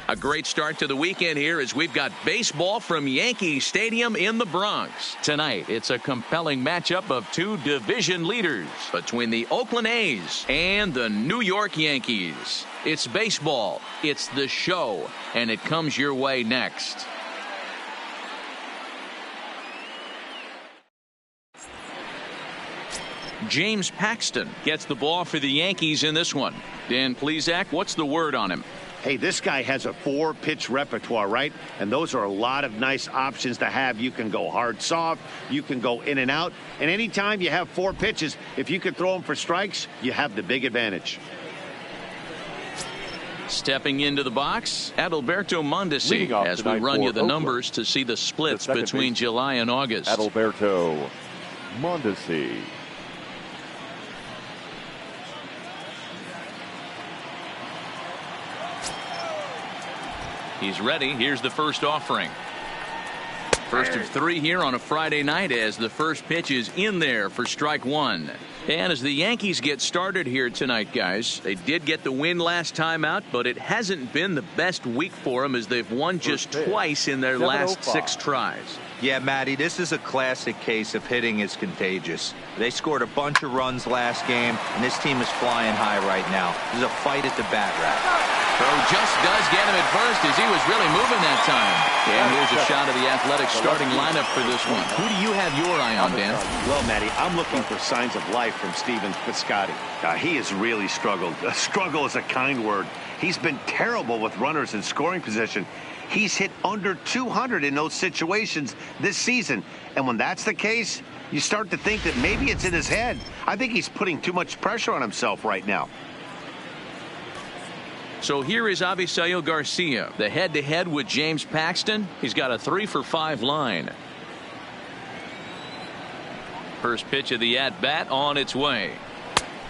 A great start to the weekend here as we've got baseball from Yankee Stadium in the Bronx. Tonight, it's a compelling matchup of two division leaders between the Oakland A's and the New York Yankees. It's baseball, it's the show, and it comes your way next. James Paxton gets the ball for the Yankees in this one. Dan Plesac, what's the word on him? Hey, this guy has a 4-pitch repertoire, right? And those are a lot of nice options to have. You can go hard, soft. You can go in and out. And anytime you have 4 pitches, if you can throw them for strikes, you have the big advantage. Stepping into the box, Adalberto Mondesi, as we run you the numbers to see the splits between July and August. Adalberto Mondesi. He's ready. Here's the first offering. First of 3 here on a Friday night as the first pitch is in there for strike 1. And as the Yankees get started here tonight, guys, they did get the win last time out, but it hasn't been the best week for them as they've won just twice in their last 6 tries. Yeah, Matty, this is a classic case of hitting is contagious. They scored a bunch of runs last game, and this team is flying high right now. This is a fight at the bat rack. Throw just does get him at first as he was really moving that time. And here's a shot of the Athletics starting lineup for this one. Who do you have your eye on, Dan? Well, Matty, I'm looking for signs of life from Stephen Piscotty. He has really struggled. Struggle is a kind word. He's been terrible with runners in scoring position. He's hit under 200 in those situations this season. And when that's the case, you start to think that maybe it's in his head. I think he's putting too much pressure on himself right now. So here is Avisail Garcia, the head-to-head with James Paxton. He's got a 3-for-5 line. First pitch of the at-bat on its way.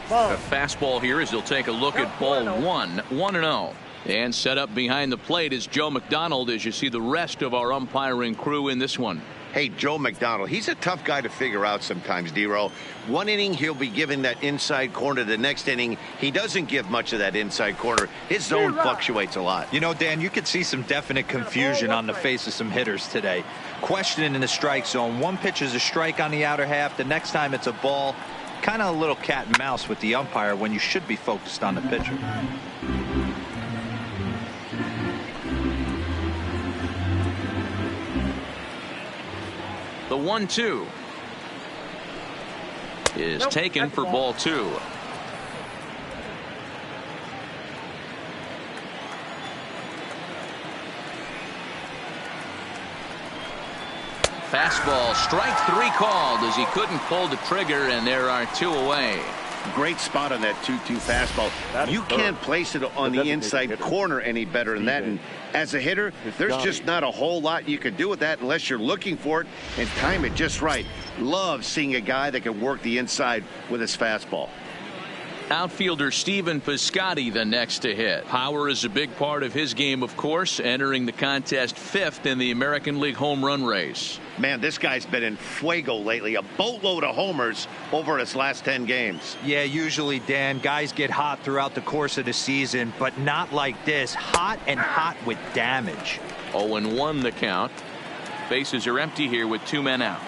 A fastball here as he'll take a look at ball 1-0. And set up behind the plate is Joe McDonald as you see the rest of our umpiring crew in this one. Hey, Joe McDonald, he's a tough guy to figure out sometimes, D-Row. One inning, he'll be giving that inside corner. The next inning, he doesn't give much of that inside corner. His zone fluctuates a lot. You know, Dan, you could see some definite confusion on the face of some hitters today. Questioning in the strike zone. One pitch is a strike on the outer half. The next time it's a ball. Kind of a little cat and mouse with the umpire when you should be focused on the pitcher. The 1-2 is taken for ball 2. Fastball, strike 3 called as he couldn't pull the trigger, and there are 2 away. Great spot on that 2-2 fastball. You can't place it on the inside corner any better than that. And as a hitter, there's just not a whole lot you can do with that unless you're looking for it and time it just right. Love seeing a guy that can work the inside with his fastball. Outfielder Stephen Piscotty the next to hit. Power is a big part of his game, of course, entering the contest 5th in the American League home run race. Man, this guy's been in fuego lately. A boatload of homers over his last 10 games. Yeah, usually, Dan, guys get hot throughout the course of the season, but not like this. Hot and hot with damage. 0-1 the count. Bases are empty here with 2 men out.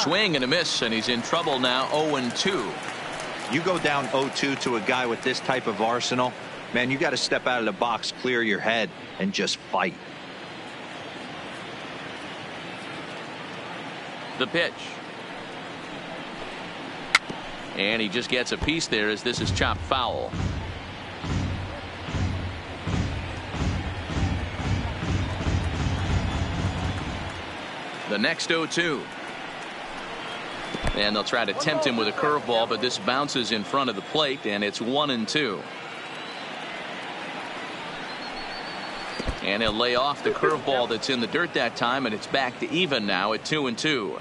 Swing and a miss, and he's in trouble now. 0-2. You go down 0-2 to a guy with this type of arsenal, man, you got to step out of the box, clear your head, and just fight. The pitch. And he just gets a piece there as this is chopped foul. The next 0-2. And they'll try to tempt him with a curveball, but this bounces in front of the plate, and it's 1-2. And he'll lay off the curveball that's in the dirt that time, and it's back to even now at 2-2.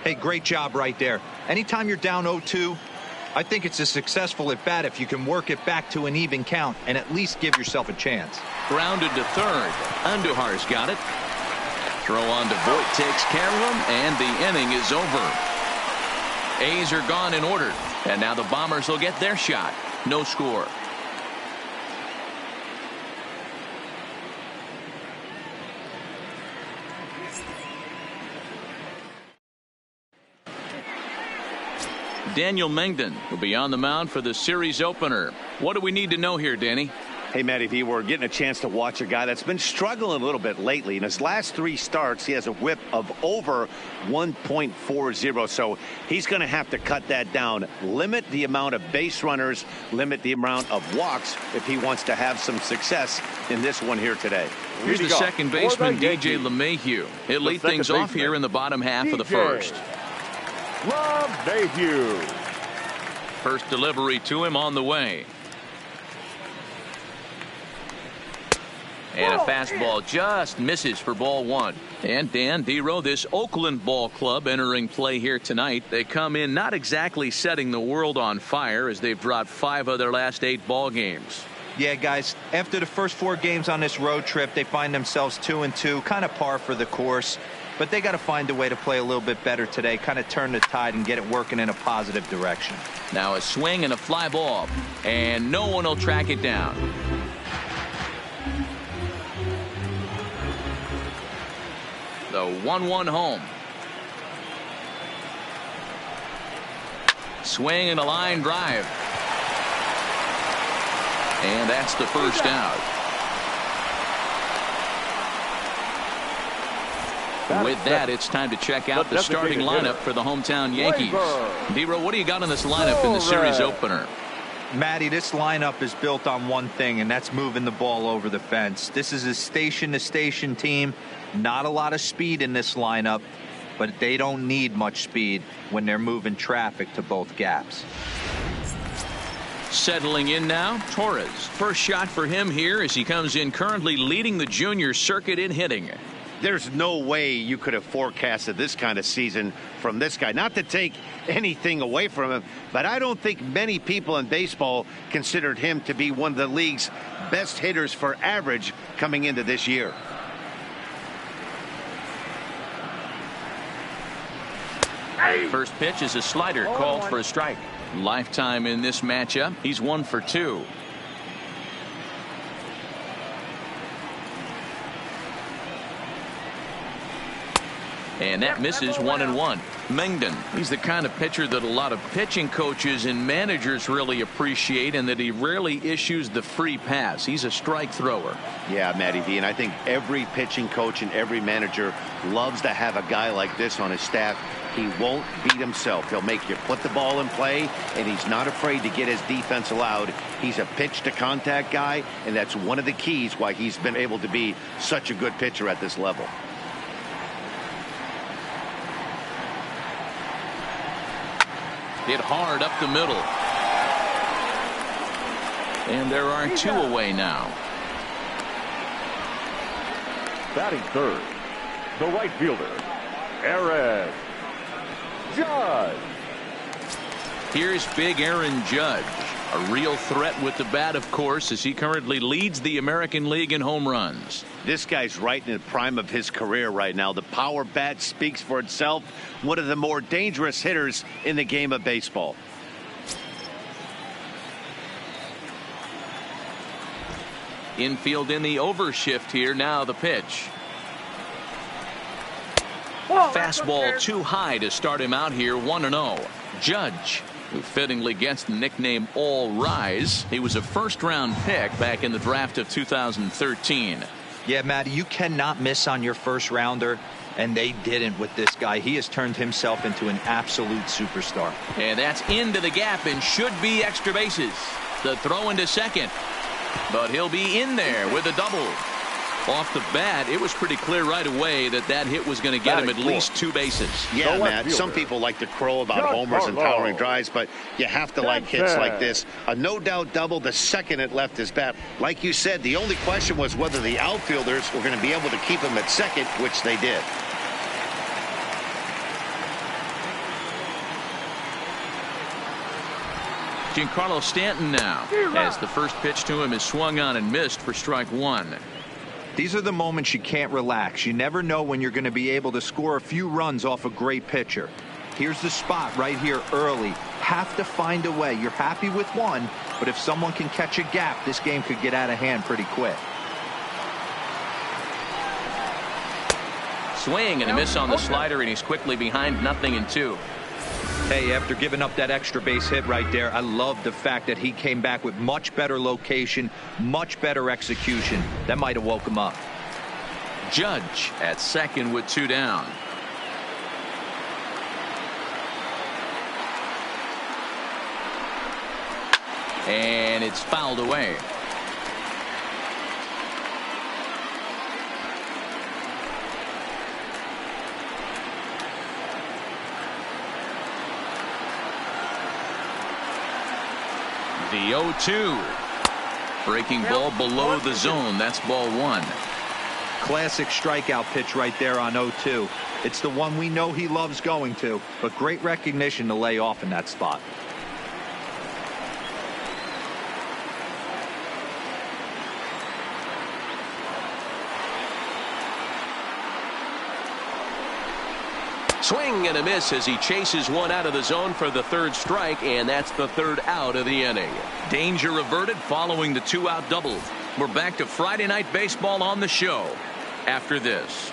Hey, great job right there. Anytime you're down 0-2, I think it's a successful at bat if you can work it back to an even count and at least give yourself a chance. Grounded to third. Andujar's got it. Throw on to Voit takes care of him, and the inning is over. A's are gone in order. And now the Bombers will get their shot. No score. Daniel Mengden will be on the mound for the series opener. What do we need to know here, Danny? Hey, Matty V, we're getting a chance to watch a guy that's been struggling a little bit lately. In his last 3 starts, he has a whip of over 1.40. So he's going to have to cut that down, limit the amount of base runners, limit the amount of walks if he wants to have some success in this one here today. Here's the second baseman, DJ LeMahieu. He'll lead things off here in the bottom half of the first. LeMahieu. First delivery to him on the way. And a fastball just misses for ball 1. And Dan Dero, this Oakland ball club entering play here tonight. They come in not exactly setting the world on fire as they've dropped 5 of their last 8 ball games. Yeah, guys, after the first 4 games on this road trip, they find themselves 2-2, kind of par for the course. But they got to find a way to play a little bit better today, kind of turn the tide and get it working in a positive direction. Now a swing and a fly ball, and no one will track it down. The 1-1 home. Swing and a line drive. And that's the first out. With that, it's time to check out the starting lineup for the hometown Yankees. Dero, what do you got in this lineup in the series opener? Matty, this lineup is built on one thing, and that's moving the ball over the fence. This is a station-to-station team. Not a lot of speed in this lineup, but they don't need much speed when they're moving traffic to both gaps. Settling in now, Torres. First shot for him here as he comes in currently leading the junior circuit in hitting. There's no way you could have forecasted this kind of season from this guy. Not to take anything away from him, but I don't think many people in baseball considered him to be one of the league's best hitters for average coming into this year. First pitch is a slider called for a strike. Lifetime in this matchup. He's 1 for 2. And that misses 1-1. Mengden, he's the kind of pitcher that a lot of pitching coaches and managers really appreciate, and that he rarely issues the free pass. He's a strike thrower. Yeah, Matty V, and I think every pitching coach and every manager loves to have a guy like this on his staff. He won't beat himself. He'll make you put the ball in play, and he's not afraid to get his defense allowed. He's a pitch-to-contact guy, and that's one of the keys why he's been able to be such a good pitcher at this level. Hit hard up the middle. And there are 2 away now. Batting third, the right fielder, Aaron Judge. Here's big Aaron Judge. A real threat with the bat, of course, as he currently leads the American League in home runs. This guy's right in the prime of his career right now. The power bat speaks for itself. One of the more dangerous hitters in the game of baseball. Infield in the overshift here. Now the pitch. Fastball too high to start him out here. 1-0. Judge, who fittingly gets the nickname All Rise. He was a first-round pick back in the draft of 2013. Yeah, Matty, you cannot miss on your first rounder, and they didn't with this guy. He has turned himself into an absolute superstar. And that's into the gap and should be extra bases. The throw into second, but he'll be in there with a double. Off the bat, it was pretty clear right away that that hit was going to get him at least 2 bases. Yeah, Matt, some people like to crow about homers and towering drives, but you have to like hits like this. A no-doubt double the second it left his bat. Like you said, the only question was whether the outfielders were going to be able to keep him at second, which they did. Giancarlo Stanton now, as the first pitch to him is swung on and missed for strike 1. These are the moments you can't relax. You never know when you're going to be able to score a few runs off a great pitcher. Here's the spot right here early. Have to find a way. You're happy with one, but if someone can catch a gap, this game could get out of hand pretty quick. Swing and a miss on the slider, and he's quickly behind 0-2. Hey, after giving up that extra base hit right there, I love the fact that he came back with much better location, much better execution. That might have woke him up. Judge at second with 2 down. And it's fouled away. The 0-2. Breaking ball below the zone. That's ball 1. Classic strikeout pitch right there on 0-2. It's the one we know he loves going to, but great recognition to lay off in that spot. Swing and a miss as he chases one out of the zone for the 3rd strike, and that's the 3rd out of the inning. Danger averted following the 2-out double. We're back to Friday Night Baseball on the show after this.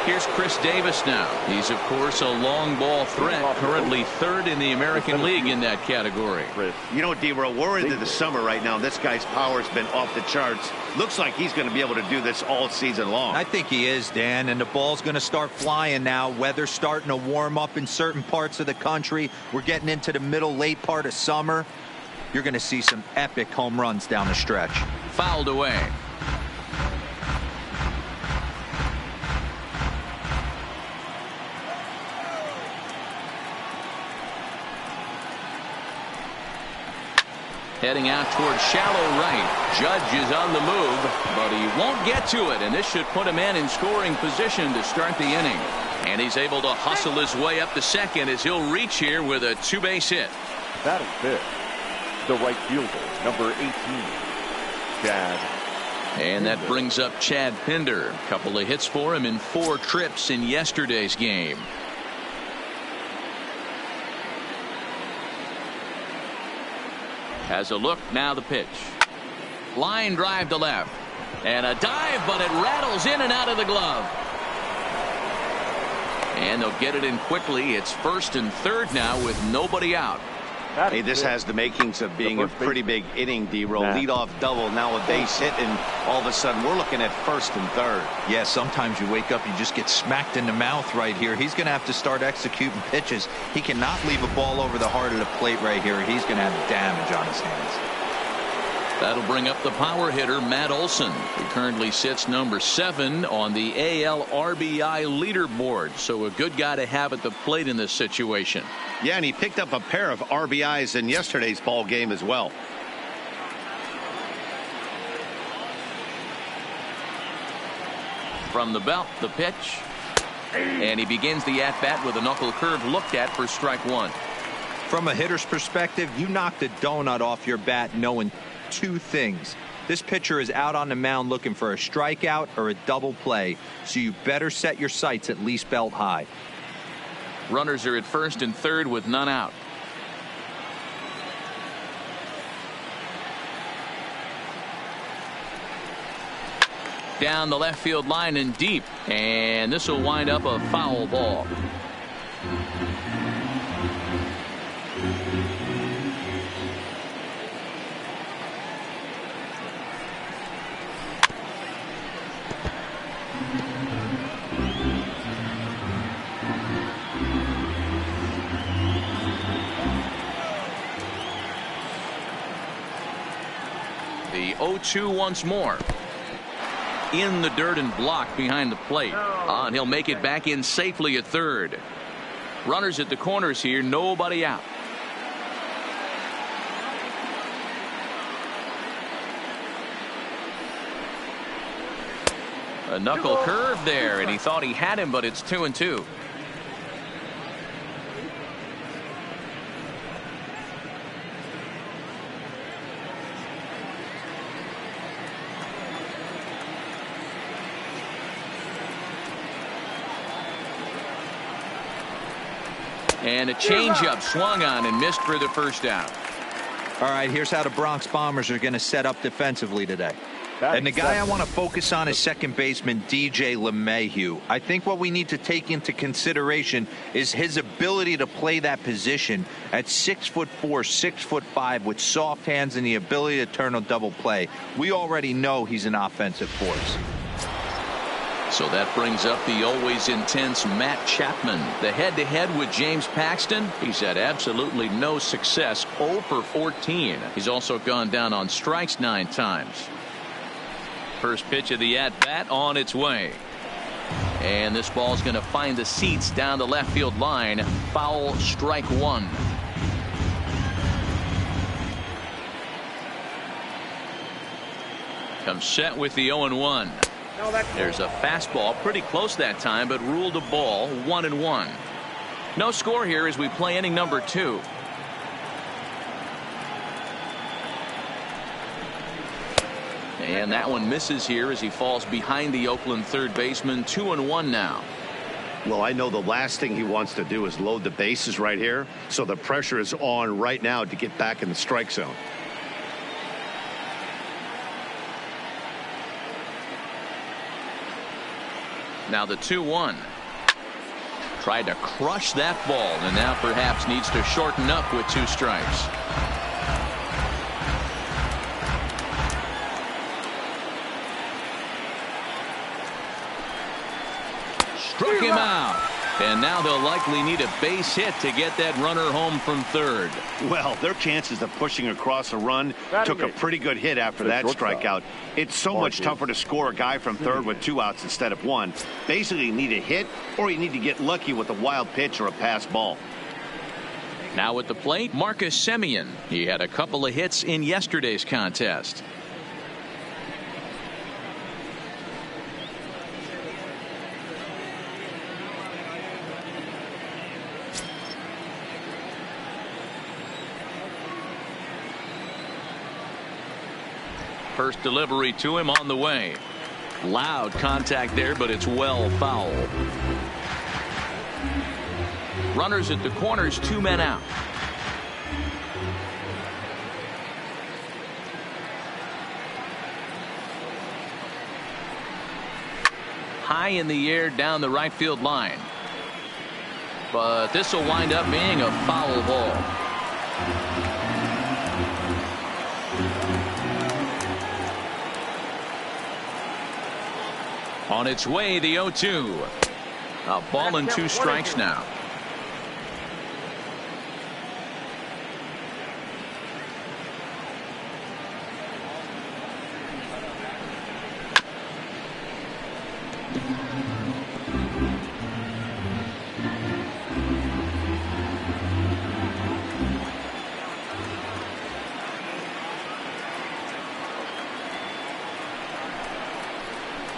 Here's Chris Davis now. He's, of course, a long ball threat, currently 3rd in the American League in that category. You know, D-Roll, we're into the summer right now. This guy's power's been off the charts. Looks like he's going to be able to do this all season long. I think he is, Dan, and the ball's going to start flying now. Weather's starting to warm up in certain parts of the country. We're getting into the middle, late part of summer. You're going to see some epic home runs down the stretch. Fouled away. Heading out toward shallow right. Judge is on the move, but he won't get to it, and this should put a man in scoring position to start the inning. And he's able to hustle his way up to second as he'll reach here with a 2-base hit. Batting fifth, the right fielder, number 18, Chad. And that brings up Chad Pinder. A couple of hits for him in 4 trips in yesterday's game. Has a look, now the pitch. Line drive to left. And a dive, but it rattles in and out of the glove. And they'll get it in quickly. It's 1st and 3rd now with nobody out. Hey, this has the makings of being a pretty big inning, D-Roll. Leadoff double, now a base hit, and all of a sudden we're looking at 1st and 3rd. Yeah, sometimes you wake up, you just get smacked in the mouth right here. He's going to have to start executing pitches. He cannot leave a ball over the heart of the plate right here. He's going to have damage on his hands. That'll bring up the power hitter, Matt Olson, who currently sits number 7 on the AL RBI leaderboard. So a good guy to have at the plate in this situation. Yeah, and he picked up a pair of RBIs in yesterday's ball game as well. From the belt, the pitch. And he begins the at-bat with a knuckle curve looked at for strike 1. From a hitter's perspective, you knocked a donut off your bat knowing 2 things. This pitcher is out on the mound looking for a strikeout or a double play, so you better set your sights at least belt high. Runners are at 1st and 3rd with none out. Down the left field line and deep, and this will wind up a foul ball. The 0-2 once more. In the dirt and blocked behind the plate. And he'll make it back in safely at 3rd. Runners at the corners here, nobody out. A knuckle curve there, and he thought he had him, but it's 2-2. And a changeup swung on and missed for the first out. All right, here's how the Bronx Bombers are going to set up defensively today. And the guy I want to focus on is second baseman DJ LeMahieu. I think what we need to take into consideration is his ability to play that position at 6'4", 6'5", with soft hands and the ability to turn a double play. We already know he's an offensive force. So that brings up the always intense Matt Chapman. The head-to-head with James Paxton. He's had absolutely no success, 0 for 14. He's also gone down on strikes 9 times. First pitch of the at-bat on its way. And this ball's going to find the seats down the left field line. Foul, strike 1. Comes set with the 0-1. There's a fastball pretty close that time, but ruled a ball. 1-1. No score here as we play inning number 2. And that one misses here as he falls behind the Oakland third baseman. 2-1 now. Well, I know the last thing he wants to do is load the bases right here, so the pressure is on right now to get back in the strike zone. Now the 2-1. Tried to crush that ball, and now perhaps needs to shorten up with 2 strikes. Struck him out. And now they'll likely need a base hit to get that runner home from third. Well, their chances of pushing across a run took a pretty good hit after that strikeout. It's so much tougher to score a guy from third with 2 outs instead of 1. Basically, you need a hit or you need to get lucky with a wild pitch or a pass ball. Now at the plate, Marcus Semien. He had a couple of hits in yesterday's contest. First delivery to him on the way. Loud contact there, but it's well foul. Runners at the corners, 2 men out. High in the air down the right field line. But this will wind up being a foul ball. On its way, the 0-2. A ball and 2 strikes now.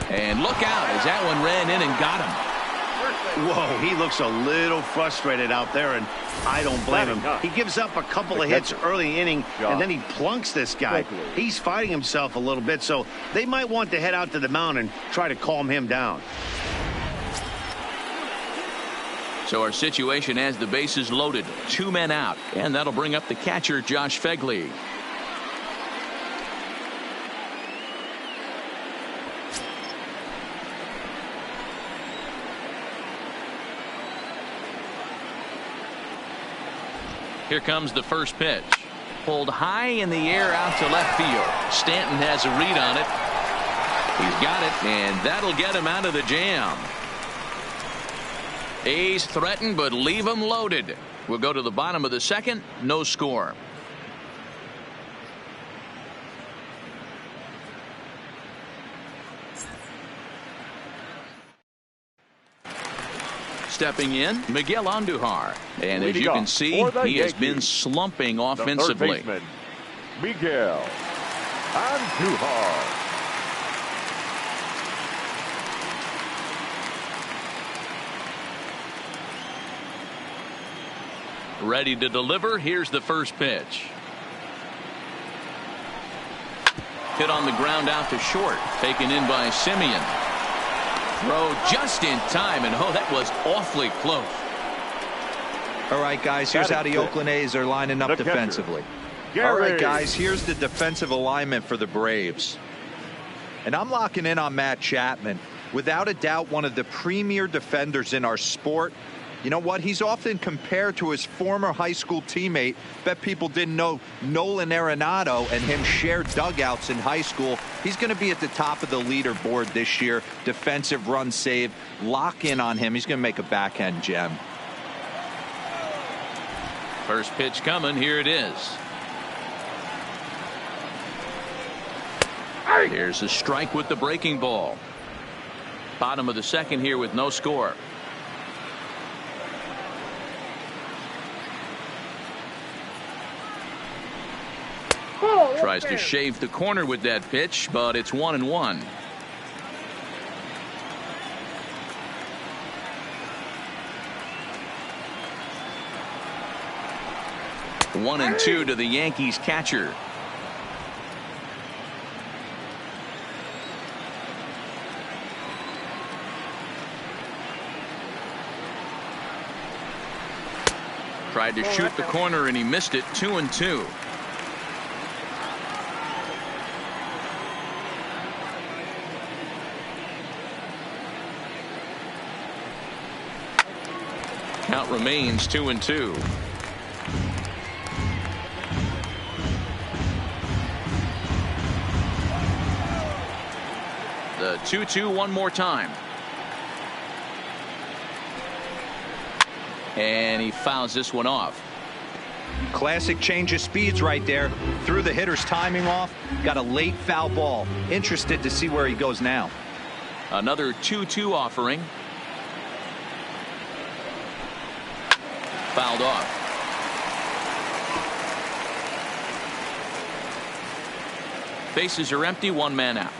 And look out as that one ran in and got him. Whoa, he looks a little frustrated out there, and I don't blame him. He gives up a couple of hits early in the inning, and then he plunks this guy. He's fighting himself a little bit, so they might want to head out to the mound and try to calm him down. So our situation has the bases loaded, 2 men out, and that'll bring up the catcher, Josh Phegley. Here comes the first pitch. Pulled high in the air out to left field. Stanton has a read on it. He's got it, and that'll get him out of the jam. A's threaten, but leave him loaded. We'll go to the bottom of the second. No score. Stepping in, Miguel Andujar. And as you can see, he has been slumping offensively. Miguel Andujar. Ready to deliver. Here's the first pitch. Hit on the ground out to short. Taken in by Semien. Throw just in time, and oh, that was awfully close. All right, guys, here's how the Oakland A's are lining up defensively. All right, guys, here's the defensive alignment for the Braves. And I'm locking in on Matt Chapman. Without a doubt, one of the premier defenders in our sport. You know what? He's often compared to his former high school teammate. Bet people didn't know Nolan Arenado and him shared dugouts in high school. He's going to be at the top of the leaderboard this year. Defensive run save. Lock in on him. He's going to make a backhand gem. First pitch coming. Here it is. Here's a strike with the breaking ball. Bottom of the second here with no score. Tries to shave the corner with that pitch, but it's 1-1. One and two to the Yankees catcher. Tried to shoot the corner and he missed it. 2-2. Count remains 2-2. The 2-2 one more time. And he fouls this one off. Classic change of speeds right there. Threw the hitter's timing off. Got a late foul ball. Interested to see where he goes now. Another 2-2 offering. Fouled off. Bases are empty. One man out.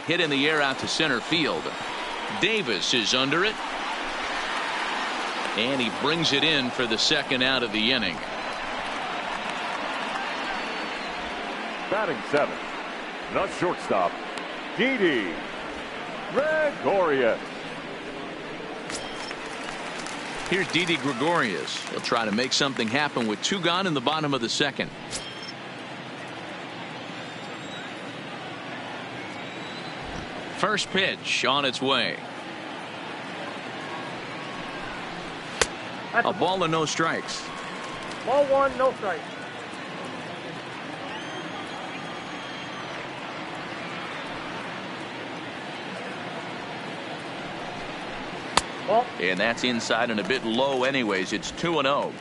Hit in the air out to center field. Davis is under it. And he brings it in for the second out of the inning. Batting seventh, the shortstop, Didi Gregorius. Here's Didi Gregorius. He'll try to make something happen with two gone in the bottom of the second. First pitch on its way. A ball and no strikes. Ball one, no strikes. And that's inside and a bit low anyways. It's 2-0.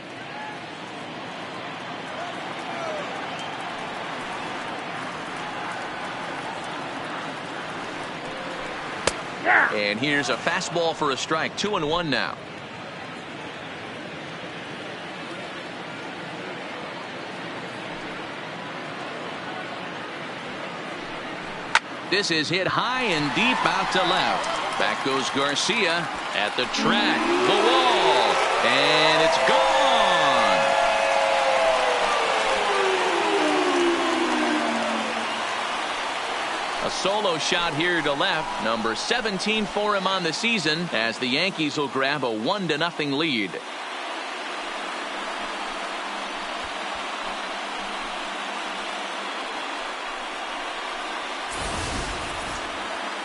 And here's a fastball for a strike. 2-1 now. This is hit high and deep out to left. Back goes Garcia at the track. The wall. And it's gone. A solo shot here to left. Number 17 for him on the season as the Yankees will grab a 1-0 lead.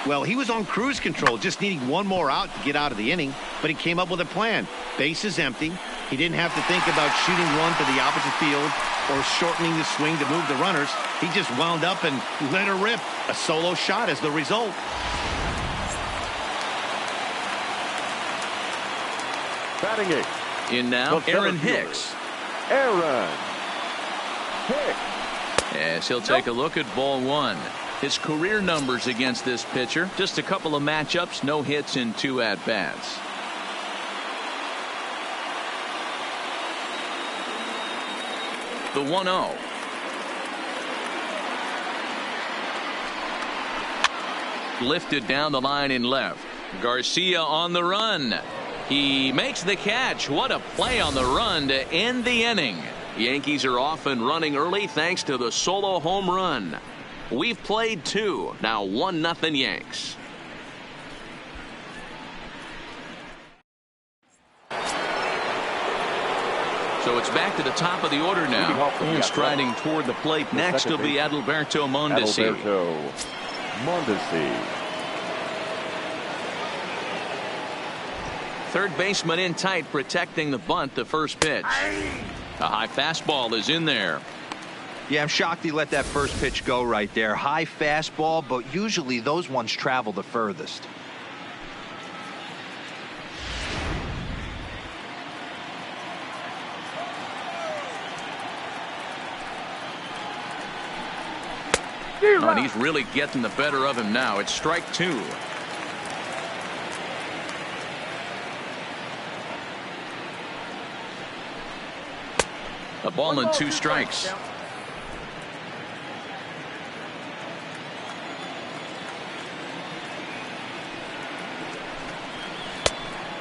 Well, he was on cruise control, just needing one more out to get out of the inning, but he came up with a plan. Bases empty. He didn't have to think about shooting one to the opposite field or shortening the swing to move the runners. He just wound up and let her rip. A solo shot as the result. Batting eighth. In now, Aaron Hicks. Aaron Hicks. Yes, he'll take a look at ball one. His career numbers against this pitcher, just a couple of matchups, no hits in 2 at-bats. The 1-0. Lifted down the line in left. Garcia on the run. He makes the catch. What a play on the run to end the inning. Yankees are off and running early thanks to the solo home run. We've played 2. Now 1-0 Yanks. So it's back to the top of the order now. And striding toward the plate next will be Adalberto Mondesi. Adalberto Mondesi. Third baseman in tight, protecting the bunt. The first pitch. A high fastball is in there. Yeah, I'm shocked he let that first pitch go right there. High fastball, but usually those ones travel the furthest. Oh, and he's really getting the better of him now. It's strike 2. A ball and 2 strikes.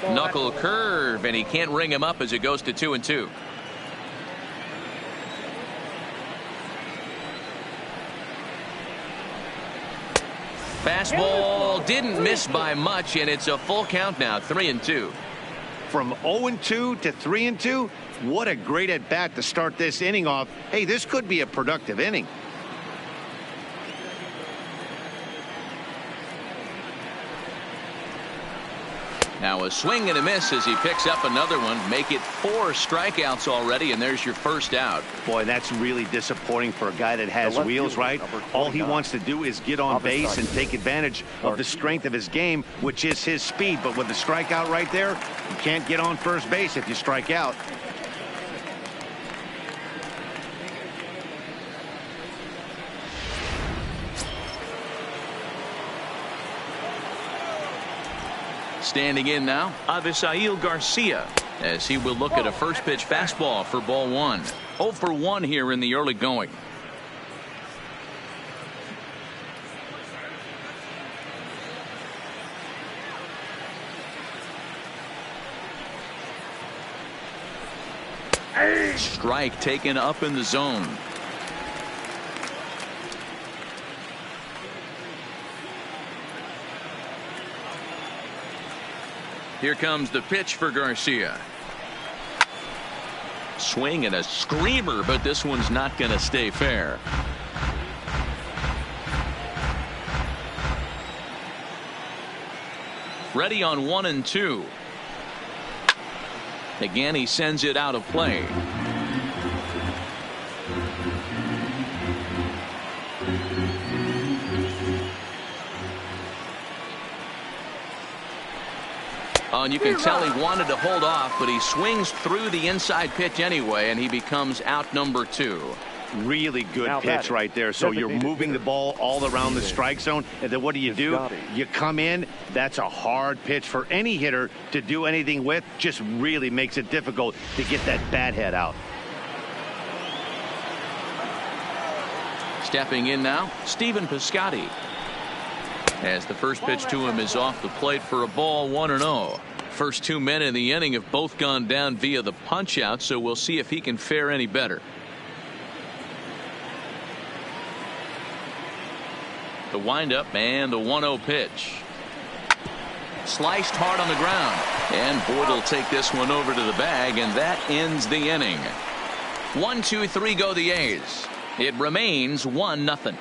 Knuckle curve, and he can't ring him up as it goes to 2-2. Fastball didn't miss by much, and it's a full count now, 3-2. From 0-2 to 3-2, what a great at bat to start this inning off. Hey, this could be a productive inning. Now a swing and a miss as he picks up another one. Make it 4 strikeouts already, and there's your first out. Boy, that's really disappointing for a guy that has wheels, right? All he wants to do is get on base and take advantage of the strength of his game, which is his speed. But with the strikeout right there, you can't get on first base if you strike out. Standing in now, Avisail Garcia, as he will look at a first pitch fastball for ball 1. 0 for 1 here in the early going. Strike taken up in the zone. Here comes the pitch for Garcia. Swing and a screamer, but this one's not going to stay fair. Ready on 1-2. Again, he sends it out of play. Oh, and you can tell he wanted to hold off, but he swings through the inside pitch anyway, and he becomes out number 2. Really good pitch right there. So you're moving the ball all around the strike zone, and then what do? You come in. That's a hard pitch for any hitter to do anything with. Just really makes it difficult to get that bat head out. Stepping in now, Stephen Piscotty. As the first pitch to him is off the plate for a ball, 1-0. First 2 men in the inning have both gone down via the punch out, so we'll see if he can fare any better. The windup and the 1-0 pitch. Sliced hard on the ground, and Boyd will take this one over to the bag, and that ends the inning. 1, 2, 3 go the A's. It remains 1-0.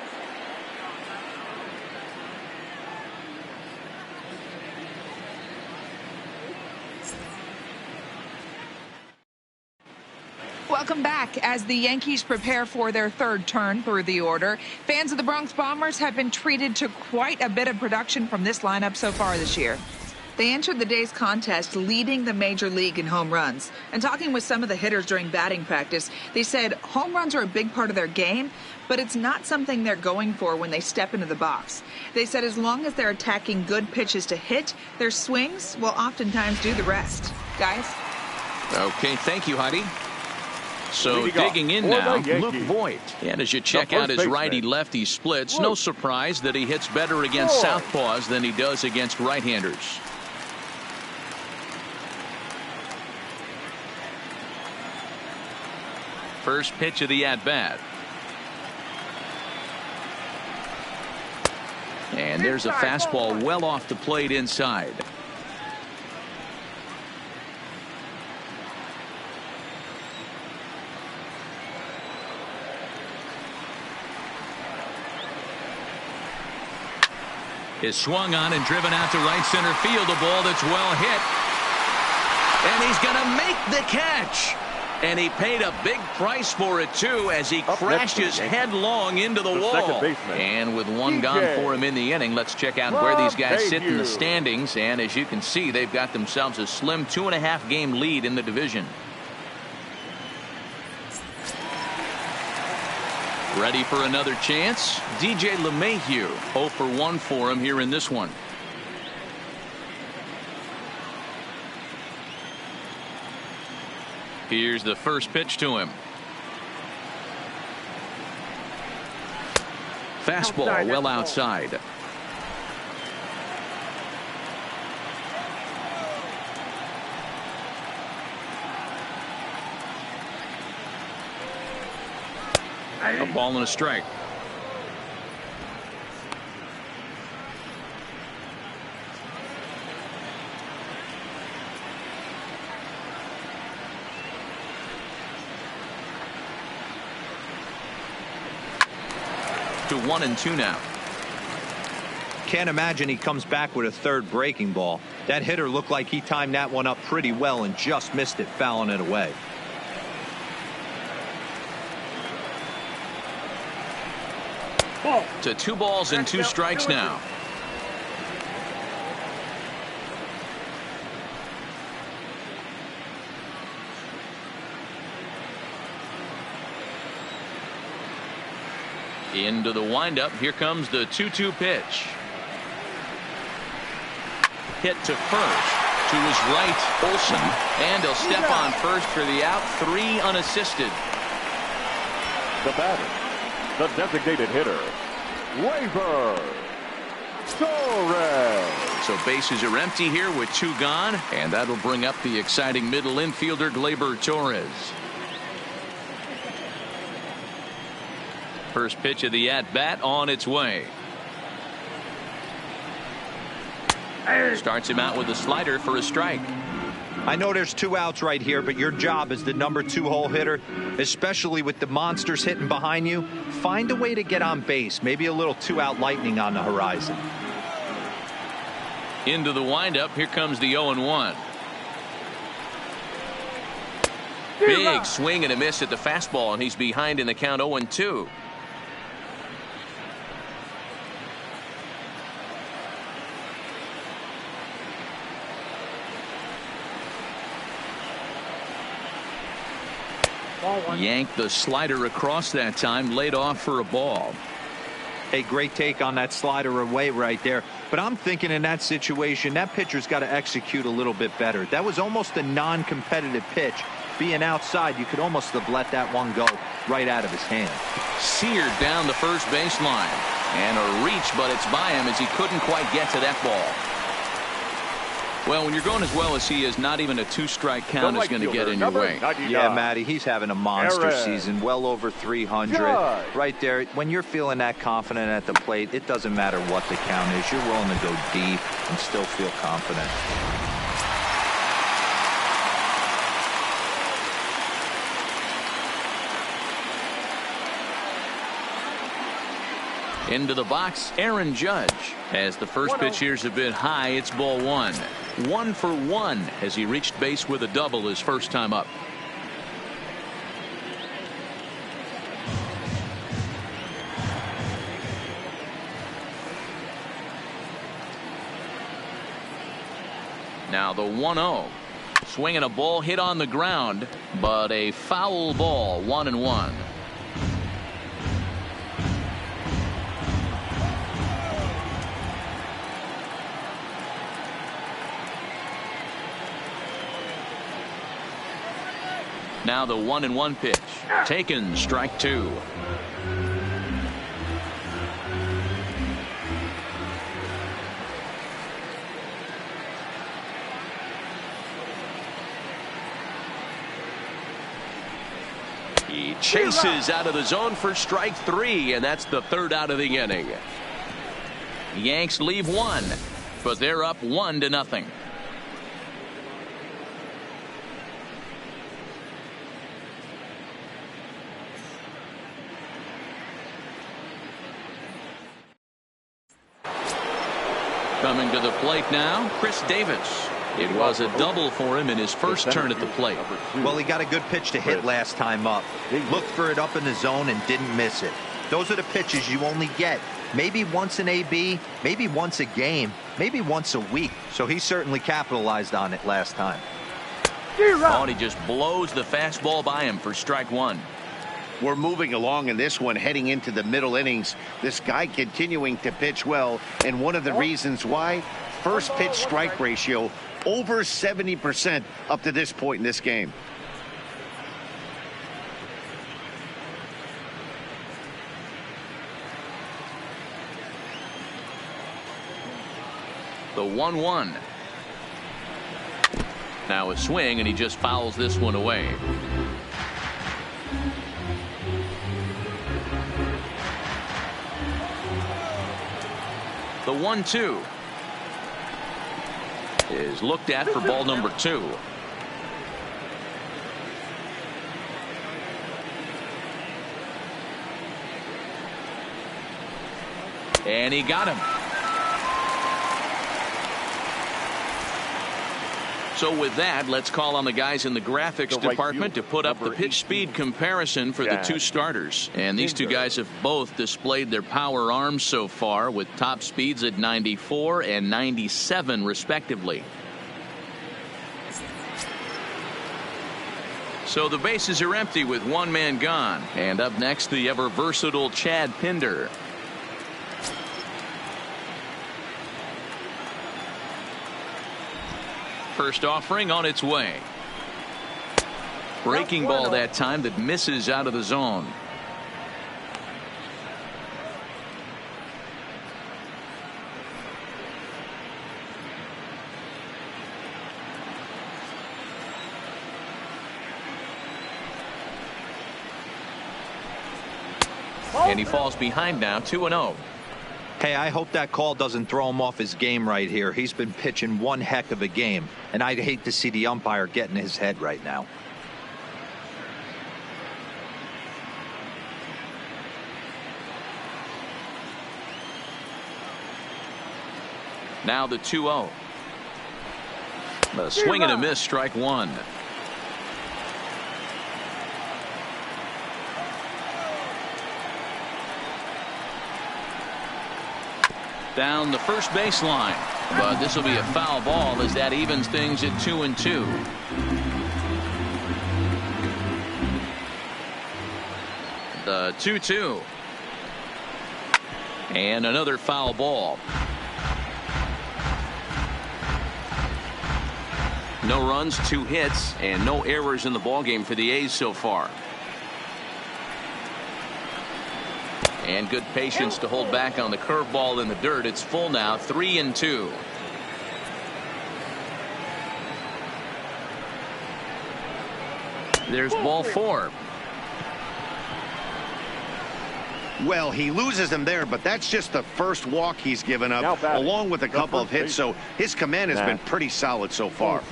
Welcome back. As the Yankees prepare for their third turn through the order, fans of the Bronx Bombers have been treated to quite a bit of production from this lineup so far this year. They entered the day's contest leading the major league in home runs. And talking with some of the hitters during batting practice, they said home runs are a big part of their game, but it's not something they're going for when they step into the box. They said as long as they're attacking good pitches to hit, their swings will oftentimes do the rest. Guys? Okay, thank you, Heidi. So digging in now, Luke Voigt. And as you check out his righty-lefty splits, no surprise that he hits better against southpaws than he does against right-handers. First pitch of the at-bat. And there's a fastball well off the plate inside. Is swung on and driven out to right center field. A ball that's well hit. And he's going to make the catch. And he paid a big price for it, too, as he crashes headlong into the wall. And with one gone for him in the inning, let's check out where these guys sit in the standings. And as you can see, they've got themselves a slim 2.5 game lead in the division. Ready for another chance? DJ LeMahieu, 0 for 1 for him here in this one. Here's the first pitch to him. Fastball well outside. A ball and a strike. To 1-2 now. Can't imagine he comes back with a third breaking ball. That hitter looked like he timed that one up pretty well and just missed it, fouling it away. To 2 balls and 2 strikes now. Into the windup. Here comes the 2-2 pitch. Hit to first. To his right, Olsen. And he'll step on first for the out. 3 unassisted. The batter, the designated hitter, Gleyber Torres. So bases are empty here with 2 gone. And that'll bring up the exciting middle infielder, Gleyber Torres. First pitch of the at-bat on its way. Starts him out with a slider for a strike. I know there's 2 outs right here, but your job as the number 2 hole hitter, especially with the monsters hitting behind you, find a way to get on base. Maybe a little 2-out lightning on the horizon. Into the windup. Here comes the 0-1. Big swing and a miss at the fastball, and he's behind in the count 0-2. Yanked the slider across that time, laid off for a ball. A great take on that slider away right there. But I'm thinking in that situation, that pitcher's got to execute a little bit better. That was almost a non-competitive pitch. Being outside, you could almost have let that one go right out of his hand. Seared down the first baseline. And a reach, but it's by him as he couldn't quite get to that ball. Well, when you're going as well as he is, not even a 2-strike count is going to get in your way. Yeah, Matty, he's having a monster season, well over 300. Right there, when you're feeling that confident at the plate, it doesn't matter what the count is. You're willing to go deep and still feel confident. Into the box, Aaron Judge. As the first pitch here's a bit high, it's ball 1. 1 for 1 as he reached base with a double his first time up. Now the 1-0. Swinging a ball hit on the ground, but a foul ball. 1-1. Now the 1-1 pitch. Taken, strike 2. He chases out of the zone for strike 3, and that's the 3rd out of the inning. Yanks leave one, but they're up 1-0. Coming to the plate now, Chris Davis. It was a double for him in his first turn at the plate. Well, he got a good pitch to hit last time up. Looked for it up in the zone and didn't miss it. Those are the pitches you only get maybe once in AB, maybe once a game, maybe once a week. So he certainly capitalized on it last time. Oh, and he just blows the fastball by him for strike one. We're moving along in this one, heading into the middle innings. This guy continuing to pitch well, and one of the reasons why, first pitch strike ratio over 70% up to this point in this game. The 1-1. Now a swing, and he just fouls this one away. The 1-2 is looked at for ball number 2. And he got him. So with that, let's call on the guys in the graphics department to put up the pitch speed comparison for the two starters. And these two guys have both displayed their power arms so far, with top speeds at 94 and 97 respectively. So the bases are empty with one man gone. And up next, the ever versatile Chad Pinder. First offering on its way. Breaking ball that time that misses out of the zone. And he falls behind now, 2-0. Hey, I hope that call doesn't throw him off his game right here. He's been pitching one heck of a game, and I'd hate to see the umpire get in his head right now. Now the 2-0. A swing and a miss, strike one. Down the first baseline, but this will be a foul ball as that evens things at 2-2. The 2-2. And another foul ball. No runs, 2 hits, and no errors in the ballgame for the A's so far. And good patience to hold back on the curveball in the dirt. It's full now, 3-2. There's ball 4. Well, he loses him there, but that's just the first walk he's given up, along with a couple of hits. So his command has been pretty solid so far.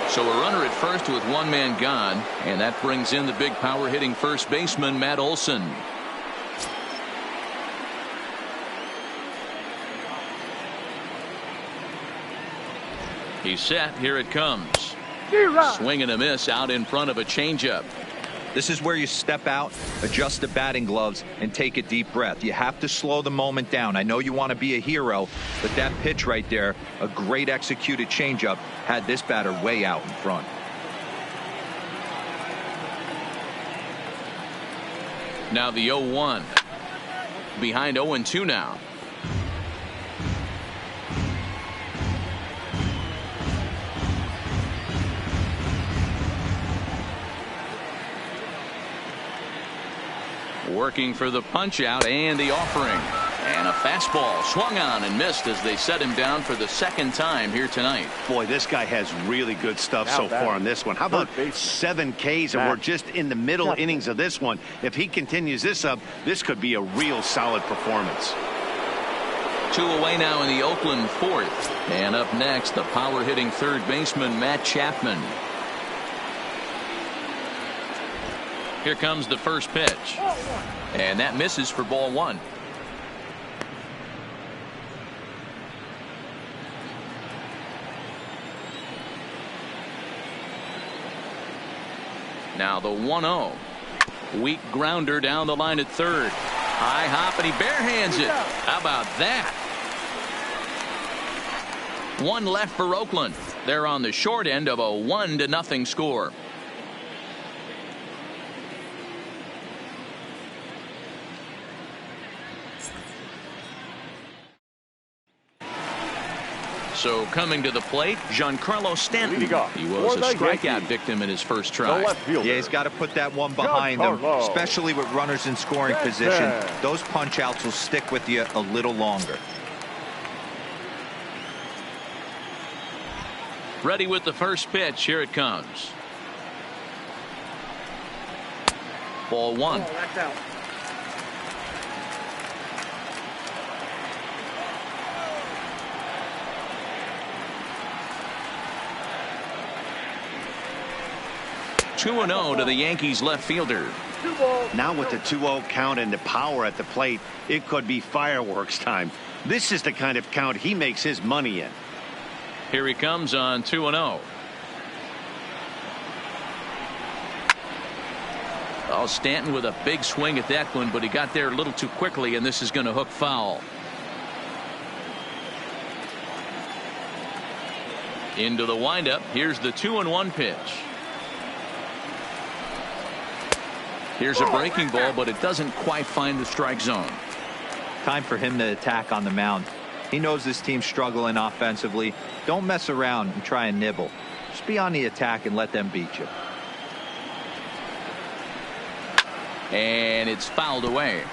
So a runner at first with one man gone, and that brings in the big power hitting first baseman Matt Olson. He's set. Here it comes. Swing and a miss out in front of a changeup. This is where you step out, adjust the batting gloves, and take a deep breath. You have to slow the moment down. I know you want to be a hero, but that pitch right there, a great executed changeup, had this batter way out in front. Now the 0-1. Behind 0-2 now. Working for the punch out and the offering. And a fastball swung on and missed as they set him down for the second time here tonight. Boy, this guy has really good stuff so far on this one. How about 7 Ks, and we're just in the middle innings of this one. If he continues this up, this could be a real solid performance. 2 away now in the Oakland fourth. And up next, the power-hitting third baseman, Matt Chapman. Here comes the first pitch. And that misses for ball 1. Now the 1-0. Weak grounder down the line at third. High hop, and he barehands it. How about that? 1 left for Oakland. They're on the short end of a 1-0 score. So coming to the plate, Giancarlo Stanton. He was a strikeout victim in his first try. Yeah, he's got to put that one behind him, especially with runners in scoring position. Those punch outs will stick with you a little longer. Ready with the first pitch. Here it comes. Ball 1. That's out. Two 2-0 to the Yankees left fielder. Now with the 2-0 count and the power at the plate, it could be fireworks time. This is the kind of count he makes his money in. Here he comes on 2-0. Oh, Stanton with a big swing at that one, but he got there a little too quickly, and this is going to hook foul. Into the windup. Here's the 2-1 pitch. Here's a breaking ball, but it doesn't quite find the strike zone. Time for him to attack on the mound. He knows this team's struggling offensively. Don't mess around and try and nibble. Just be on the attack and let them beat you. And it's fouled away.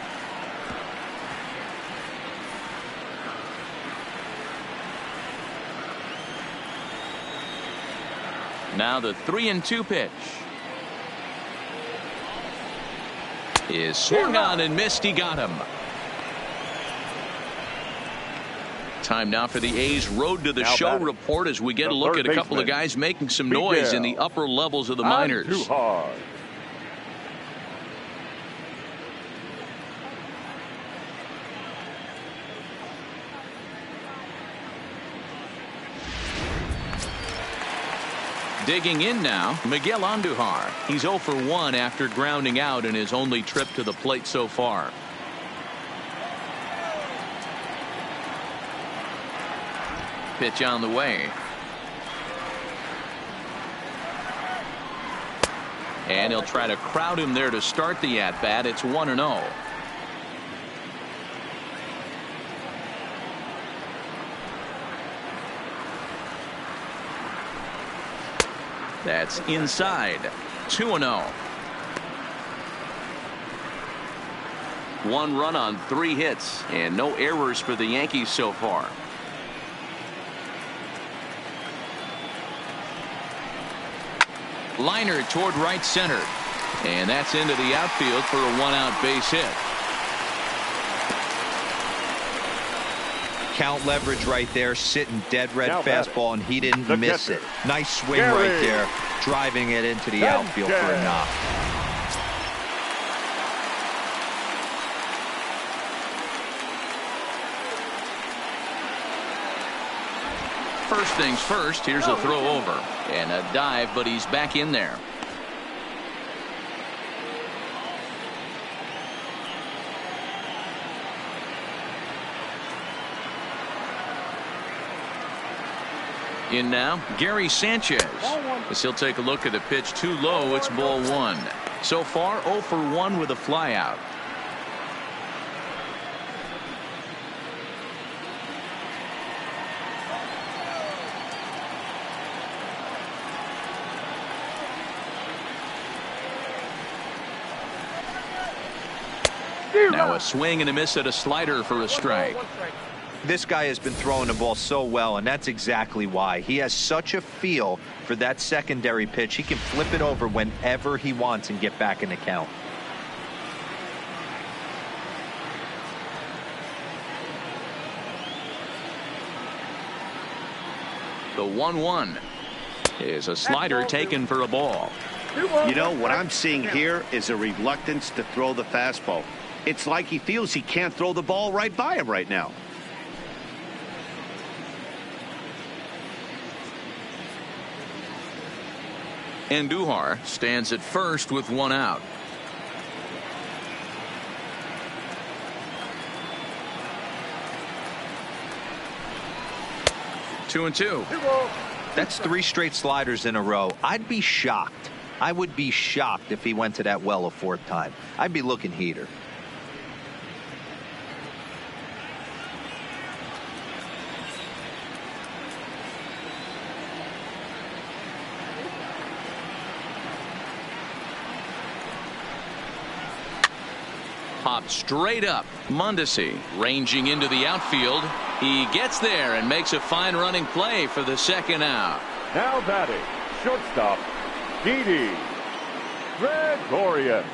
Now the 3-2 pitch is swung on and missed. He got him. Time now for the A's Road to the Show report as we get a look at a couple of guys making some noise in the upper levels of the minors. Digging in now, Miguel Andujar. He's 0 for 1 after grounding out in his only trip to the plate so far. Pitch on the way. And he'll try to crowd him there to start the at-bat. It's 1-0. That's inside. 2-0. 1 run on 3 hits and no errors for the Yankees so far. Liner toward right center, and that's into the outfield for a 1-out base hit. Count leverage right there, sitting dead red fastball, and he didn't miss it. Nice swing right there, driving it into the outfield for a knock. First things first, here's a throw over and a dive, but he's back in there. In now, Gary Sanchez. As he'll take a look at the pitch too low, it's ball 1. So far, 0 for 1 with a flyout. Now a swing and a miss at a slider for a strike. This guy has been throwing the ball so well, and that's exactly why. He has such a feel for that secondary pitch. He can flip it over whenever he wants and get back in the count. The 1-1 is a slider taken for a ball. You know, what I'm seeing here is a reluctance to throw the fastball. It's like he feels he can't throw the ball right by him right now. Andujar stands at first with one out. Two and two. That's 3 straight sliders in a row. I'd be shocked. I would be shocked if he went to that well a 4th time. I'd be looking heater. Popped straight up. Mondesi ranging into the outfield. He gets there and makes a fine running play for the 2nd out. Now batting, shortstop, Didi Gregorius.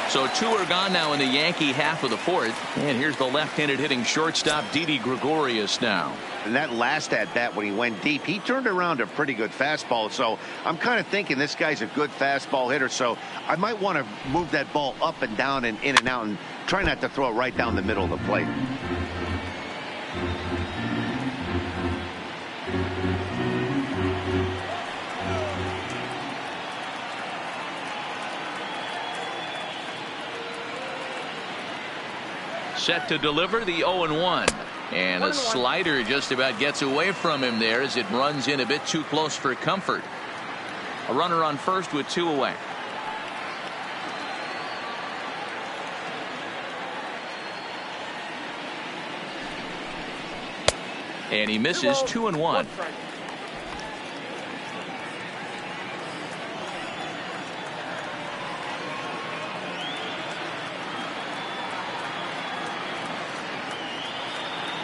So 2 are gone now in the Yankee half of the 4th. And here's the left-handed hitting shortstop Didi Gregorius now. And that last at bat when he went deep, he turned around a pretty good fastball. So I'm kind of thinking this guy's a good fastball hitter. So I might want to move that ball up and down and in and out and try not to throw it right down the middle of the plate. Set to deliver the 0-1. And a slider just about gets away from him there as it runs in a bit too close for comfort. A runner on first with 2 away. And he misses 2-1.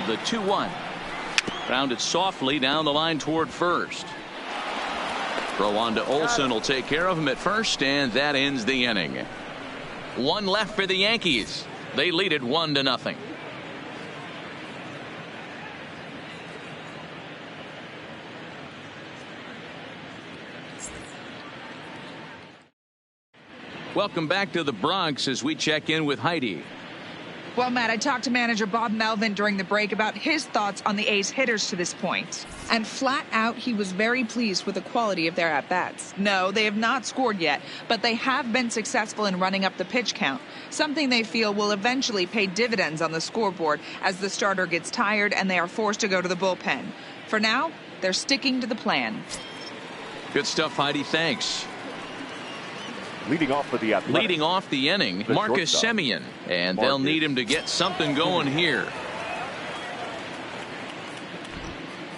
The 2-1. Grounded softly down the line toward first. Throw on to Olsen will take care of him at first, and that ends the inning. 1 left for the Yankees. They lead it 1-0. Welcome back to the Bronx as we check in with Heidi. Well, Matt, I talked to manager Bob Melvin during the break about his thoughts on the A's hitters to this point. And flat out, he was very pleased with the quality of their at-bats. No, they have not scored yet, but they have been successful in running up the pitch count, something they feel will eventually pay dividends on the scoreboard as the starter gets tired and they are forced to go to the bullpen. For now, they're sticking to the plan. Good stuff, Heidi. Thanks. Leading off for the Athletics. Leading off the inning, Marcus Semien. And they'll need him to get something going here.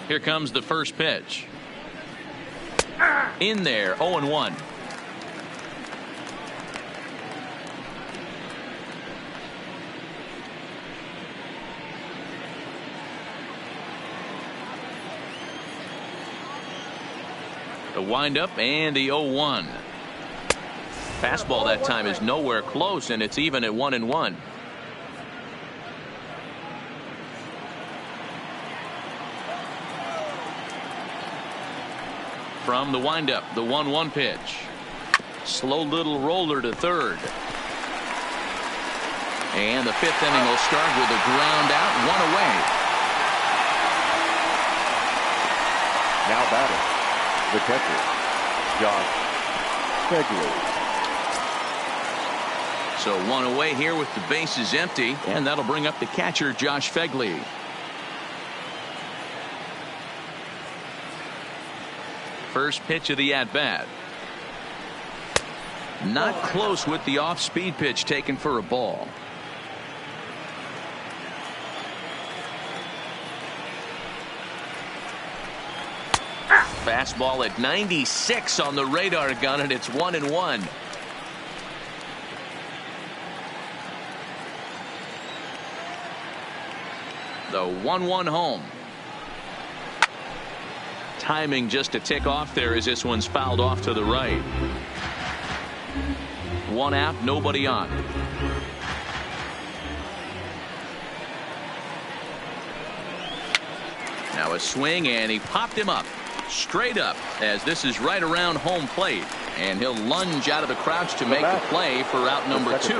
Here comes the first pitch. In there, 0-1. The windup and the 0-1. Fastball that time is nowhere close, and it's even at 1-1. From the windup, the 1-1 pitch. Slow little roller to third. And the 5th inning will start with a ground out, 1 away. Now batting, the catcher, Josh Fegley. So 1 away here with the bases empty, and that'll bring up the catcher, Josh Fegley. First pitch of the at-bat. Not close with the off-speed pitch taken for a ball. Fastball at 96 on the radar gun, and it's 1-1. The 1-1 home. Timing just a tick off there as this one's fouled off to the right. One out, nobody on. Now a swing, and he popped him up. Straight up, as this is right around home plate. And he'll lunge out of the crouch to make the play for out number 2.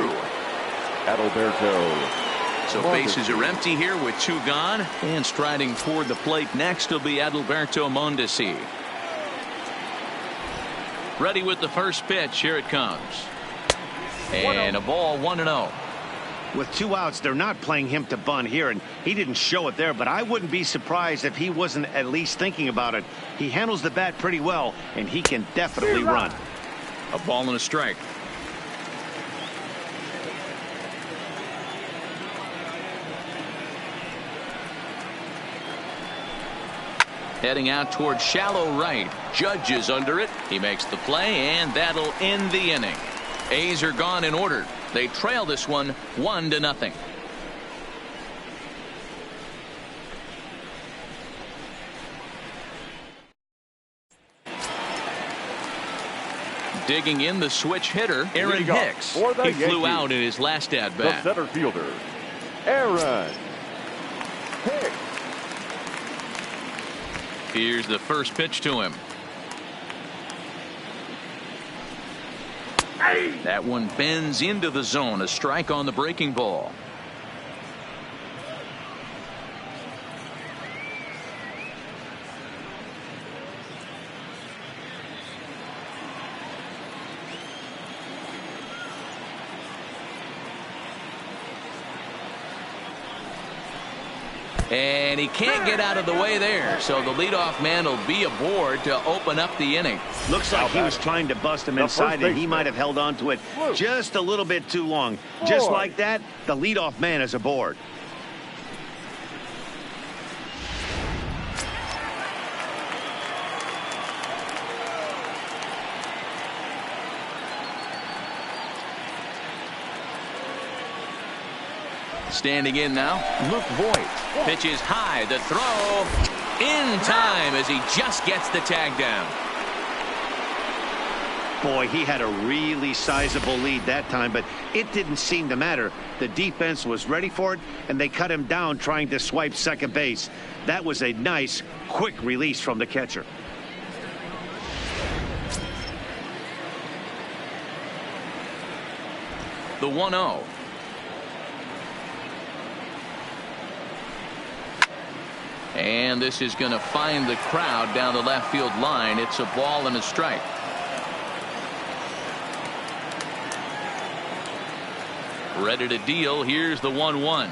Adalberto. So bases are empty here with 2 gone. And striding toward the plate next will be Adalberto Mondesi. Ready with the first pitch. Here it comes. And a ball, 1-0. With 2 outs, they're not playing him to bunt here, and he didn't show it there, but I wouldn't be surprised if he wasn't at least thinking about it. He handles the bat pretty well, and he can definitely run. A ball and a strike. Heading out toward shallow right. Judge is under it. He makes the play, and that'll end the inning. A's are gone in order. They trail this one 1-0. Digging in the switch hitter, Aaron Hicks. He flew out in his last at bat. The center fielder, Aaron Hicks. Here's the first pitch to him. That one bends into the zone. A strike on the breaking ball. And he can't get out of the way there, so the leadoff man will be aboard to open up the inning. Looks like he was trying to bust him inside, and he might have held on to it just a little bit too long. Just like that, the leadoff man is aboard. Standing in now, Luke Voigt. Pitches high, the throw in time as he just gets the tag down. Boy, he had a really sizable lead that time, but it didn't seem to matter. The defense was ready for it, and they cut him down trying to swipe second base. That was a nice, quick release from the catcher. The 1-0. And this is going to find the crowd down the left field line. It's a ball and a strike. Ready to deal. Here's the 1-1.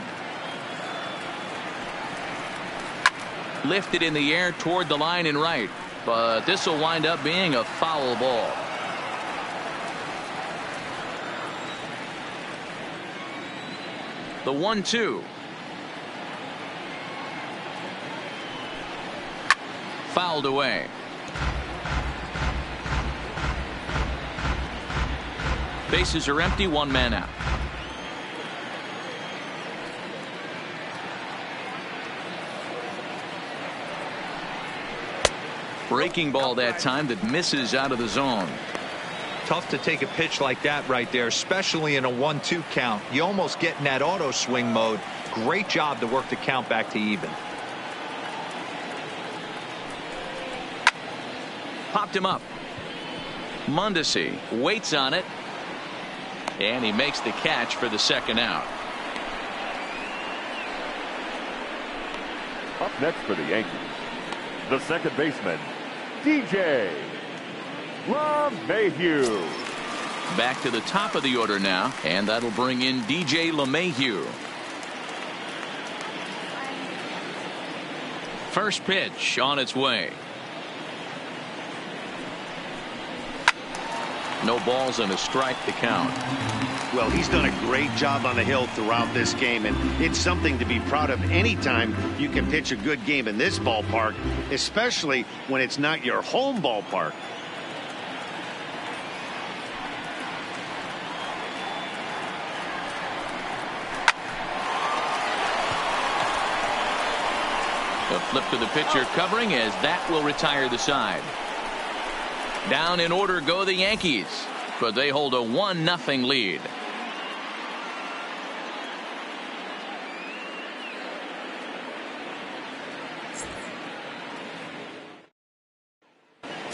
Lifted in the air toward the line and right. But this will wind up being a foul ball. The 1-2. Fouled away. Bases are empty, 1 man out. Breaking ball that time that misses out of the zone. Tough to take a pitch like that right there, especially in a 1-2 count. You almost get in that auto swing mode. Great job to work the count back to even. Popped him up. Mondesi waits on it, and he makes the catch for the second out. Up next for the Yankees, the second baseman, DJ LeMahieu. Back to the top of the order now, and that'll bring in DJ LeMahieu. First pitch on its way. No balls and a strike to count. Well, he's done a great job on the hill throughout this game, and it's something to be proud of anytime you can pitch a good game in this ballpark, especially when it's not your home ballpark. A flip to the pitcher covering, as that will retire the side. Down in order go the Yankees, but they hold a 1-0 lead.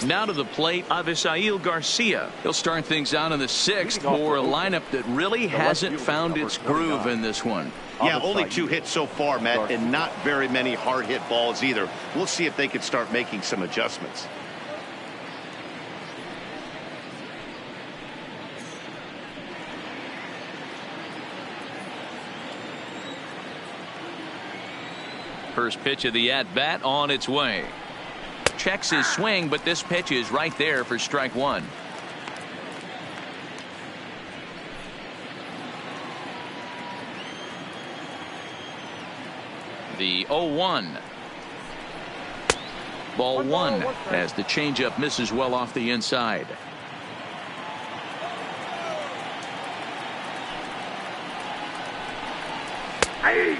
Now to the plate, Avisail Garcia. He'll start things out in the 6th for a lineup that really hasn't found its groove in this one. Yeah, only 2 hits so far, Matt, and not very many hard hit balls either. We'll see if they can start making some adjustments. First pitch of the at-bat on its way. Checks his swing, but this pitch is right there for strike 1. The 0-1. Ball 1 as the changeup misses well off the inside.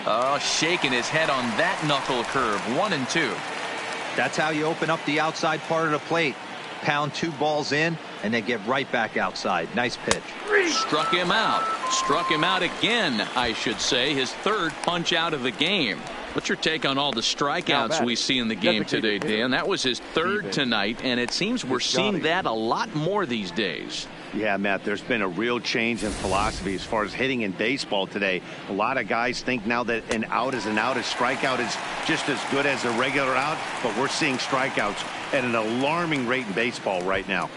Oh, shaking his head on that knuckle curve. 1-2. That's how you open up the outside part of the plate. Pound 2 balls in, and they get right back outside. Nice pitch. Struck him out. Struck him out again, I should say. His 3rd punch out of the game. What's your take on all the strikeouts we see in the game today, Dan? That was his 3rd tonight, and it seems we're seeing that a lot more these days. Yeah, Matt, there's been a real change in philosophy as far as hitting in baseball today. A lot of guys think now that an out is an out. A strikeout is just as good as a regular out, but we're seeing strikeouts at an alarming rate in baseball right now.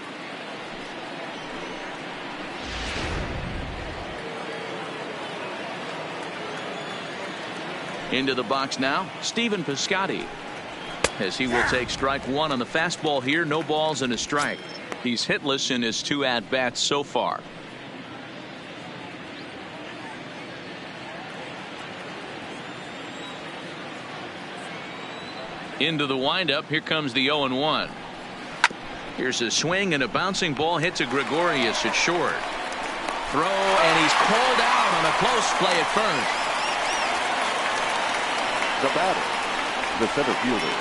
Into the box now, Stephen Piscotty, as he will take strike 1 on the fastball here. No balls and a strike. He's hitless in his 2 at-bats so far. Into the windup. Here comes the 0-1. Here's a swing, and a bouncing ball hit to Gregorius at short. Throw, and he's called out on a close play at first. The batter, the center fielder,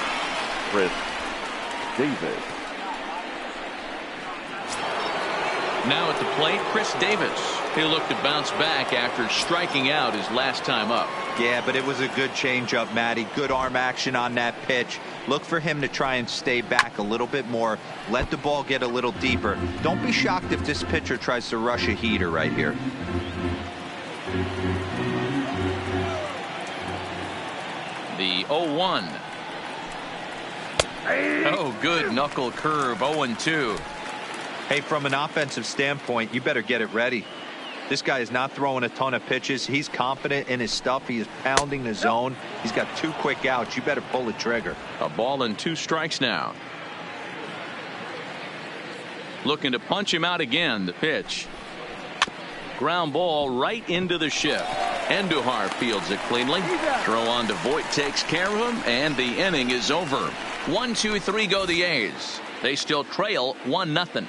Chris Davis. Now at the plate, Chris Davis. He'll look to bounce back after striking out his last time up. Yeah, but it was a good changeup, Matty. Good arm action on that pitch. Look for him to try and stay back a little bit more. Let the ball get a little deeper. Don't be shocked if this pitcher tries to rush a heater right here. The 0-1. Oh, good knuckle curve. 0-2. Hey, from an offensive standpoint, you better get it ready. This guy is not throwing a ton of pitches. He's confident in his stuff. He is pounding the zone. He's got 2 quick outs. You better pull the trigger. A ball and 2 strikes now. Looking to punch him out again. The pitch. Ground ball right into the shift. Andujar fields it cleanly. Throw on to Voit takes care of him, and the inning is over. 1-2-3 go the A's. They still trail 1-0.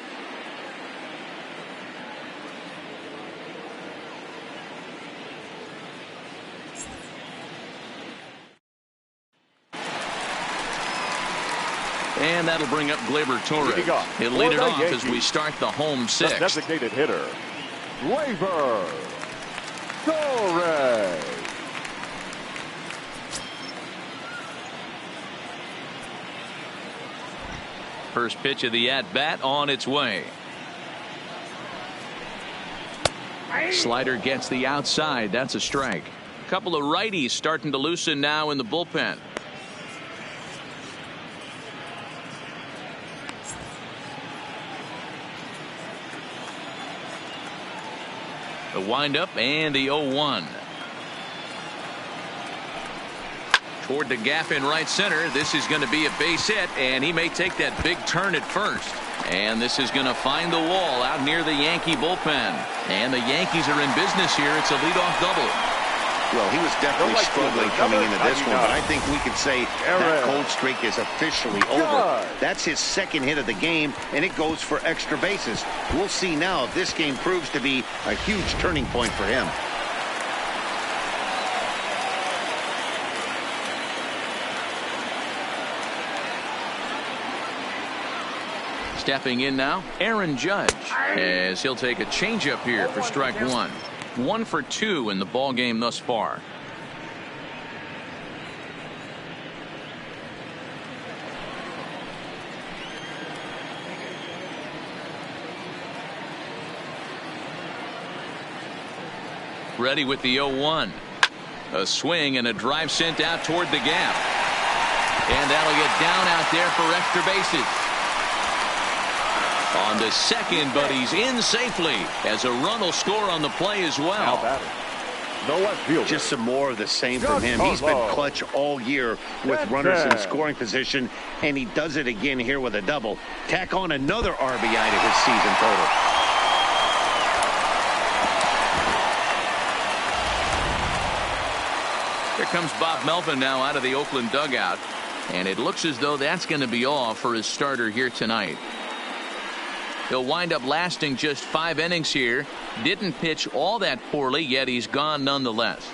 And that'll bring up Gleyber Torres. He'll lead it off as we start the home 6th. Designated hitter, Gleyber Torres. First pitch of the at-bat on its way. Slider gets the outside. That's a strike. A couple of righties starting to loosen now in the bullpen. The windup and the 0-1. Toward the gap in right center. This is going to be a base hit, and he may take that big turn at first. And this is going to find the wall out near the Yankee bullpen. And the Yankees are in business here. It's a leadoff double. Well, he was definitely struggling coming into this one, but I think we could say that cold streak is officially over. That's his 2nd hit of the game, and it goes for extra bases. We'll see now if this game proves to be a huge turning point for him. Stepping in now, Aaron Judge, as he'll take a changeup here for strike one. 1 for 2 in the ball game thus far. Ready with the 0-1. A swing and a drive sent out toward the gap. And that'll get down out there for extra bases. On to second, but he's in safely as a run will score on the play as well. No left field. Just some more of the same from him. He's been clutch all year with runners in scoring position, and he does it again here with a double. Tack on another RBI to his season total. Here comes Bob Melvin now out of the Oakland dugout, and it looks as though that's going to be all for his starter here tonight. He'll wind up lasting just 5 innings here. Didn't pitch all that poorly, yet he's gone nonetheless.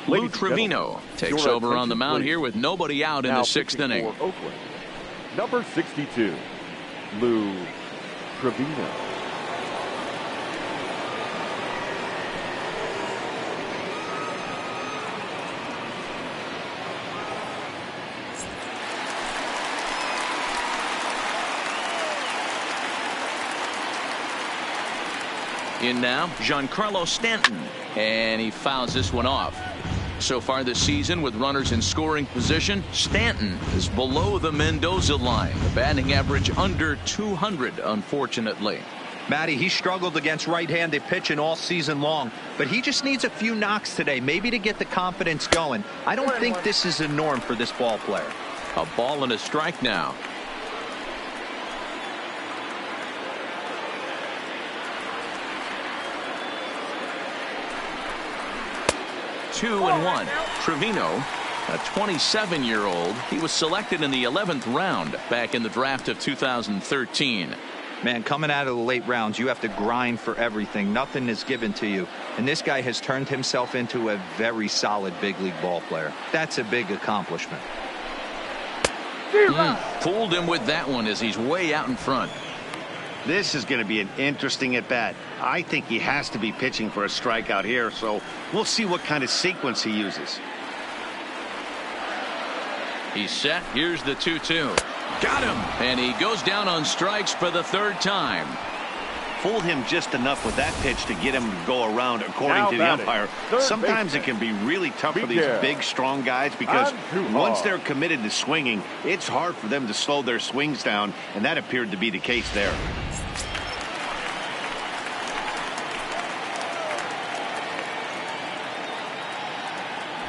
Lou Trevino takes over on the mound here with nobody out in the 6th inning. Oakland, number 62, Lou Trevino. In now, Giancarlo Stanton, and he fouls this one off. So far this season with runners in scoring position, Stanton is below the Mendoza line. The batting average under 200, unfortunately. Matty, he struggled against right-handed pitching all season long, but he just needs a few knocks today, maybe to get the confidence going. I don't think this is a norm for this ball player. A ball and a strike now. Two and one. Trevino, a 27-year-old. He was selected in the 11th round back in the draft of 2013. Man, coming out of the late rounds, you have to grind for everything. Nothing is given to you. And this guy has turned himself into a very solid big league ball player. That's a big accomplishment. Fooled him with that one as he's way out in front. This is going to be an interesting at-bat. I think he has to be pitching for a strikeout here, so we'll see what kind of sequence he uses. He's set. Here's the 2-2. Got him. And he goes down on strikes for the 3rd time. Fooled him just enough with that pitch to get him to go around, according to the umpire. Sometimes it can be really tough for these big, strong guys because once they're committed to swinging, it's hard for them to slow their swings down, and that appeared to be the case there.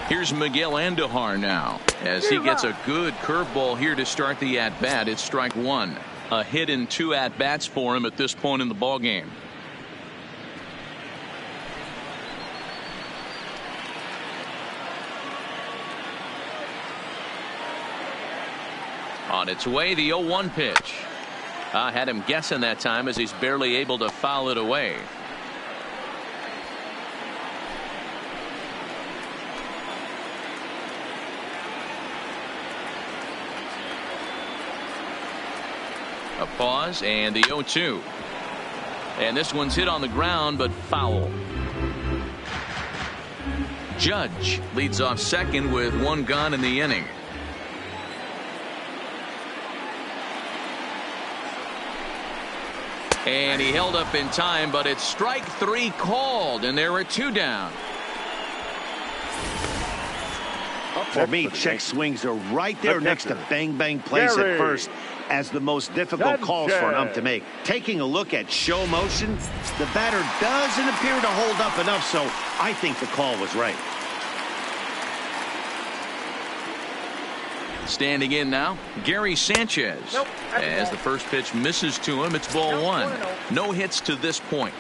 Here's Miguel Andujar now as he gets a good curveball here to start the at-bat. It's strike one. A hit in 2 at-bats for him at this point in the ball game. On its way, the 0-1 pitch. Had him guessing that time as he's barely able to foul it away. A pause and the 0-2. And this one's hit on the ground but foul. Judge leads off second with 1 gone in the inning. And he held up in time, but it's strike 3 called, and there are 2 down. For me, check swings are right there next to bang bang plays at first as the most difficult calls for an ump to make. Taking a look at show motion, the batter doesn't appear to hold up enough, so I think the call was right. Standing in now, Gary Sanchez. As the first pitch misses to him, it's ball 1. No hits to this point.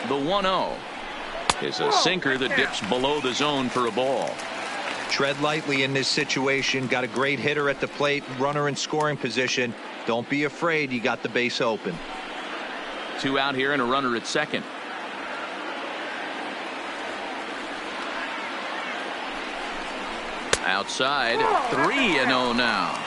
The 1-0 is a sinker that dips below the zone for a ball. Tread lightly in this situation. Got a great hitter at the plate, runner in scoring position. Don't be afraid. You got the base open. 2 out here and a runner at second. Outside, 3-0 now.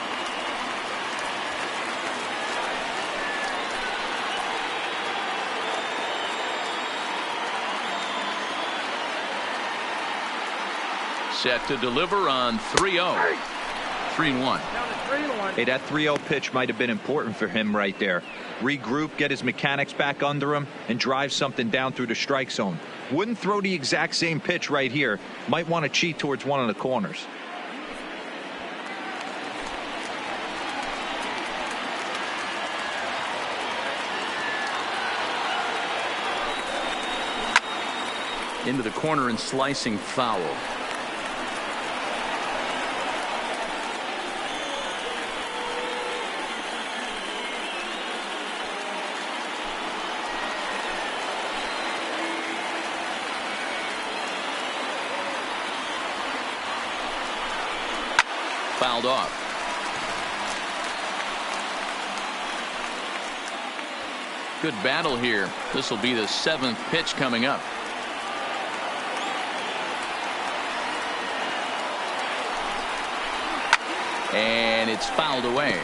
Set to deliver on 3-0. 3-1. Hey, that 3-0 pitch might have been important for him right there. Regroup, get his mechanics back under him, and drive something down through the strike zone. Wouldn't throw the exact same pitch right here. Might want to cheat towards one of the corners. Into the corner and slicing foul. Fouled off. Good battle here. This will be the 7th pitch coming up. And it's fouled away.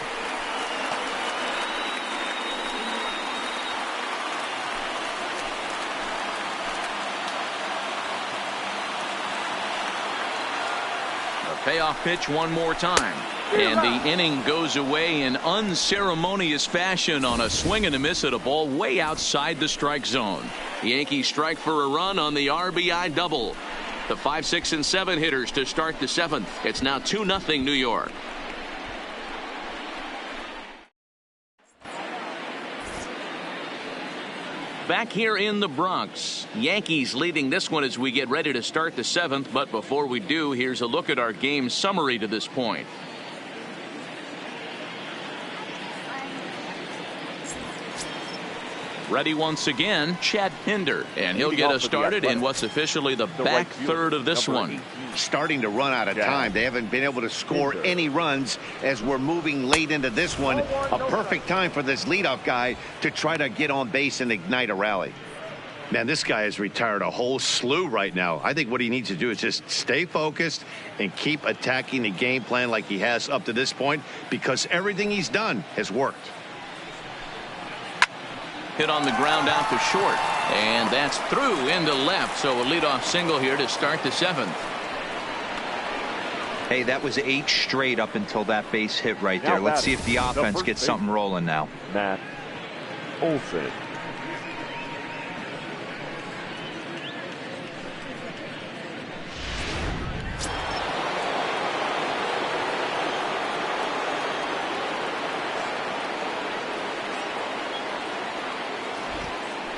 Payoff pitch one more time. And the inning goes away in unceremonious fashion on a swing and a miss at a ball way outside the strike zone. The Yankees strike for a run on the RBI double. The 5, 6, and 7 hitters to start the 7th. It's now 2-0 New York. Back here in the Bronx, Yankees leading this one as we get ready to start the 7th. But before we do, here's a look at our game summary to this point. Ready once again, Chad Pinder, and he'll get us started in what's officially the back third of this one. Starting to run out of time. They haven't been able to score any runs as we're moving late into this one. A perfect time for this leadoff guy to try to get on base and ignite a rally. Man, this guy has retired a whole slew right now. I think what he needs to do is just stay focused and keep attacking the game plan like he has up to this point, because everything he's done has worked. Hit on the ground out to short, and that's through into left. So a leadoff single here to start the 7th. Hey, that was 8 straight up until that base hit right there. Let's see if the offense gets something rolling now. Matt Olson.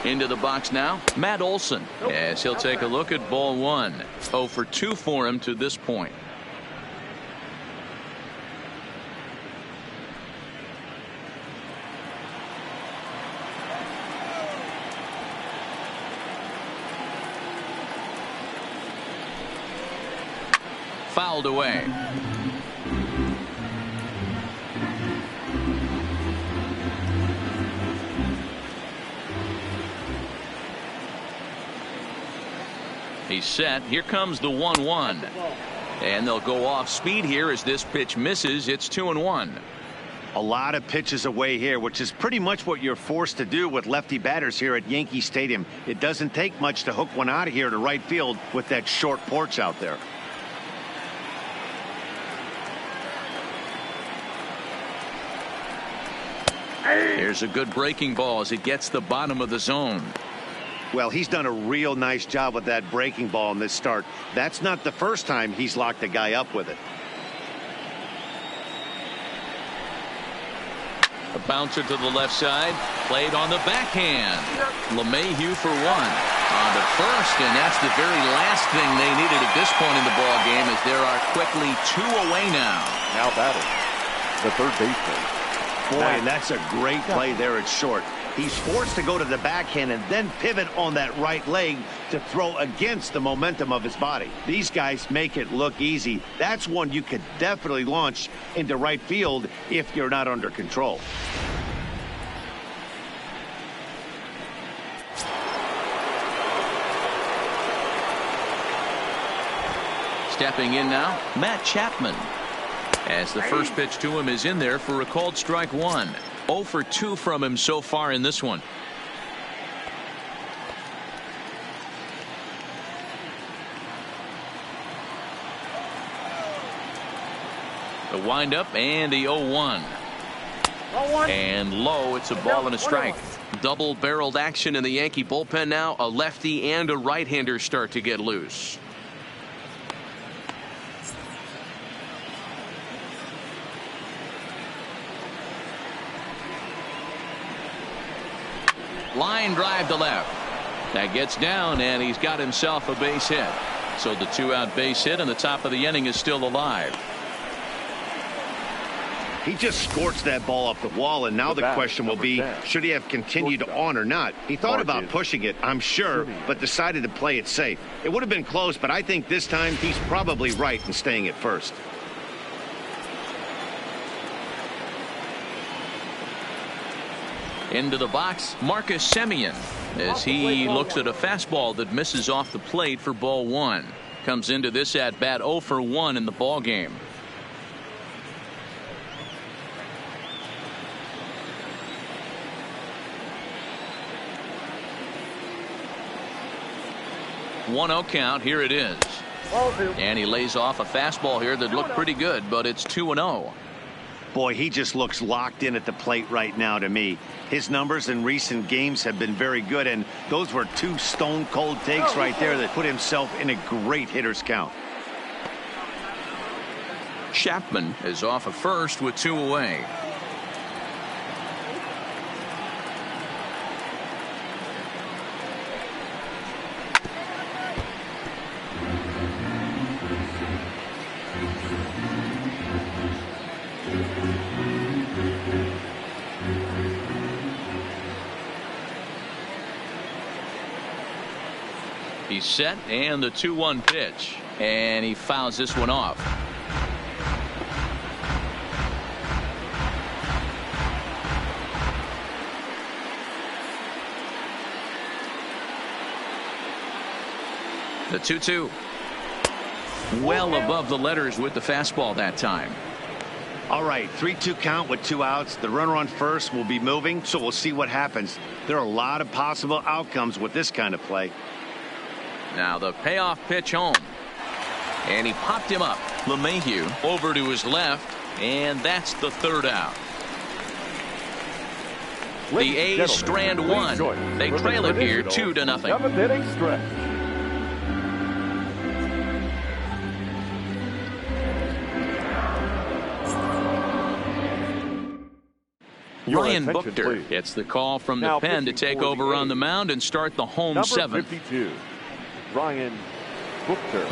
Into the box now, Matt Olson, as he'll take a look at ball 1. 0 for 2 for him to this point. Fouled away. He's set. Here comes the 1-1. And they'll go off speed here as this pitch misses. It's 2-1. A lot of pitches away here, which is pretty much what you're forced to do with lefty batters here at Yankee Stadium. It doesn't take much to hook one out of here to right field with that short porch out there. Here's a good breaking ball as it gets the bottom of the zone. Well, he's done a real nice job with that breaking ball in this start. That's not the first time he's locked a guy up with it. A bouncer to the left side, played on the backhand. LeMahieu for 1 on to first, and that's the very last thing they needed at this point in the ball game, as there are quickly 2 away now. Now batting the third baseman. Boy, and that's a great play there at short. He's forced to go to the backhand and then pivot on that right leg to throw against the momentum of his body. These guys make it look easy. That's one you could definitely launch into right field if you're not under control. Stepping in now, Matt Chapman. As the first pitch to him is in there for a called strike one. 0 for 2 from him so far in this one. The windup and the 0-1. And low, it's a ball and a strike. Double-barreled action in the Yankee bullpen now. A lefty and a right-hander start to get loose. Line drive to left. That gets down, and he's got himself a base hit. So the 2-out base hit, and the top of the inning is still alive. He just scorched that ball off the wall, and now the question will be, should he have continued on or not? He thought about pushing it, I'm sure, but decided to play it safe. It would have been close, but I think this time he's probably right in staying at first. Into the box, Marcus Semien, as he looks at a fastball that misses off the plate for ball one. Comes into this at bat 0 for 1 in the ball game. One 0 count. Here it is. And he lays off a fastball here that looked pretty good, but it's 2-0. Boy, he just looks locked in at the plate right now to me. His numbers in recent games have been very good, and those were 2 stone-cold takes right there that put himself in a great hitter's count. Chapman is off at first with 2 away. He's set, and the 2-1 pitch, and he fouls this one off. The 2-2. Well above the letters with the fastball that time. All right, 3-2 count with 2 outs. The runner on first will be moving, so we'll see what happens. There are a lot of possible outcomes with this kind of play. Now the payoff pitch home, and he popped him up. LeMahieu over to his left, and that's the 3rd out. The A's strand 1. They trail it here 2-0. 7th inning stretch. Ryan Buchter gets the call from the pen to take over on the mound and start the home 7th. Number 52, Ryan Buchter.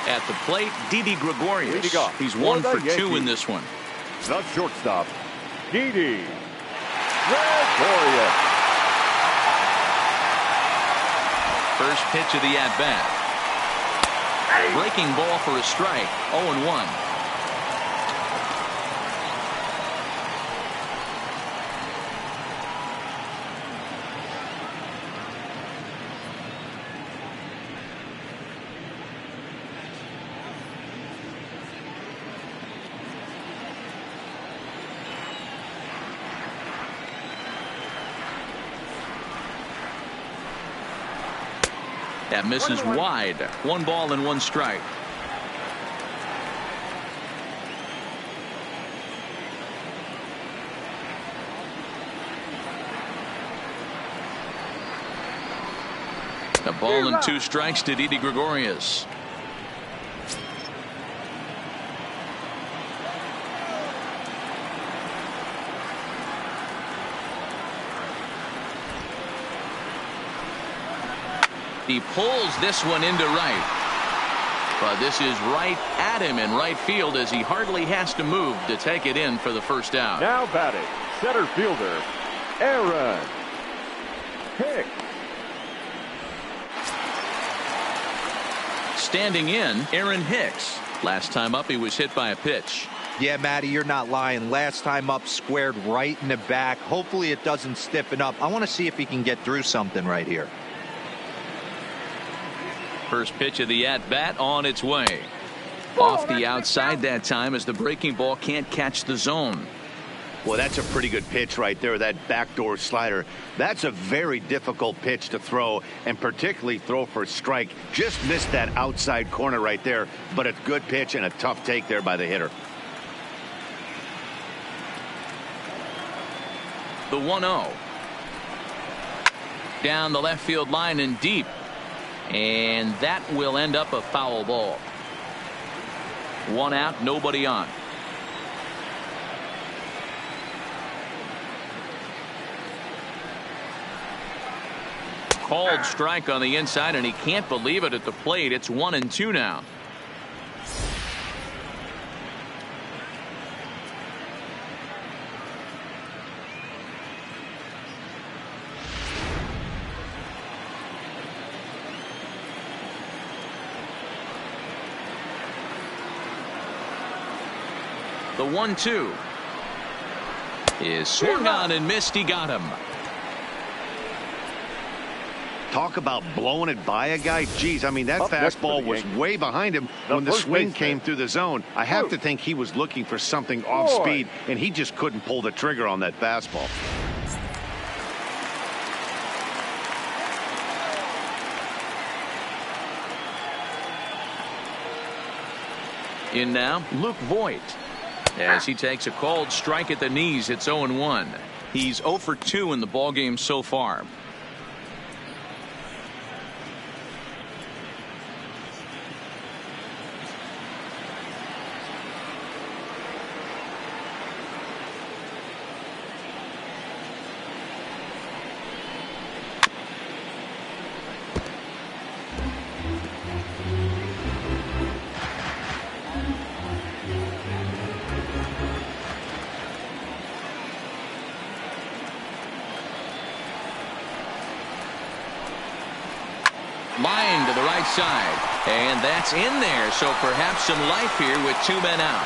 At the plate, Didi Gregorius. He's 1 for 2 in this one. The shortstop, Didi Gregorius. First pitch of the at-bat. Breaking ball for a strike. 0-1. That misses wide. 1 ball and 1 strike. A ball and 2 strikes to Didi Gregorius. He pulls this one into right. But this is right at him in right field as he hardly has to move to take it in for the first out. Now batting, center fielder, Aaron Hicks. Standing in, Aaron Hicks. Last time up, he was hit by a pitch. Yeah, Matty, you're not lying. Last time up, squared right in the back. Hopefully it doesn't stiffen up. I want to see if he can get through something right here. First pitch of the at-bat on its way. Off the outside that time as the breaking ball can't catch the zone. Well, that's a pretty good pitch right there, that backdoor slider. That's a very difficult pitch to throw, and particularly throw for a strike. Just missed that outside corner right there, but a good pitch and a tough take there by the hitter. The 1-0. Down the left field line and deep. And that will end up a foul ball. One out, nobody on. Called strike on the inside, and he can't believe it at the plate. It's 1-2 now. The 1-2 is swung on and missed. He got him. Talk about blowing it by a guy. Geez, I mean, that fastball was way behind him when the swing came through the zone. I have to think he was looking for something off speed, and he just couldn't pull the trigger on that fastball. In now, Luke Voigt. As he takes a called strike at the knees, it's 0-1. He's 0 for 2 in the ballgame so far. Line to the right side, and that's in there, so perhaps some life here with 2 men out.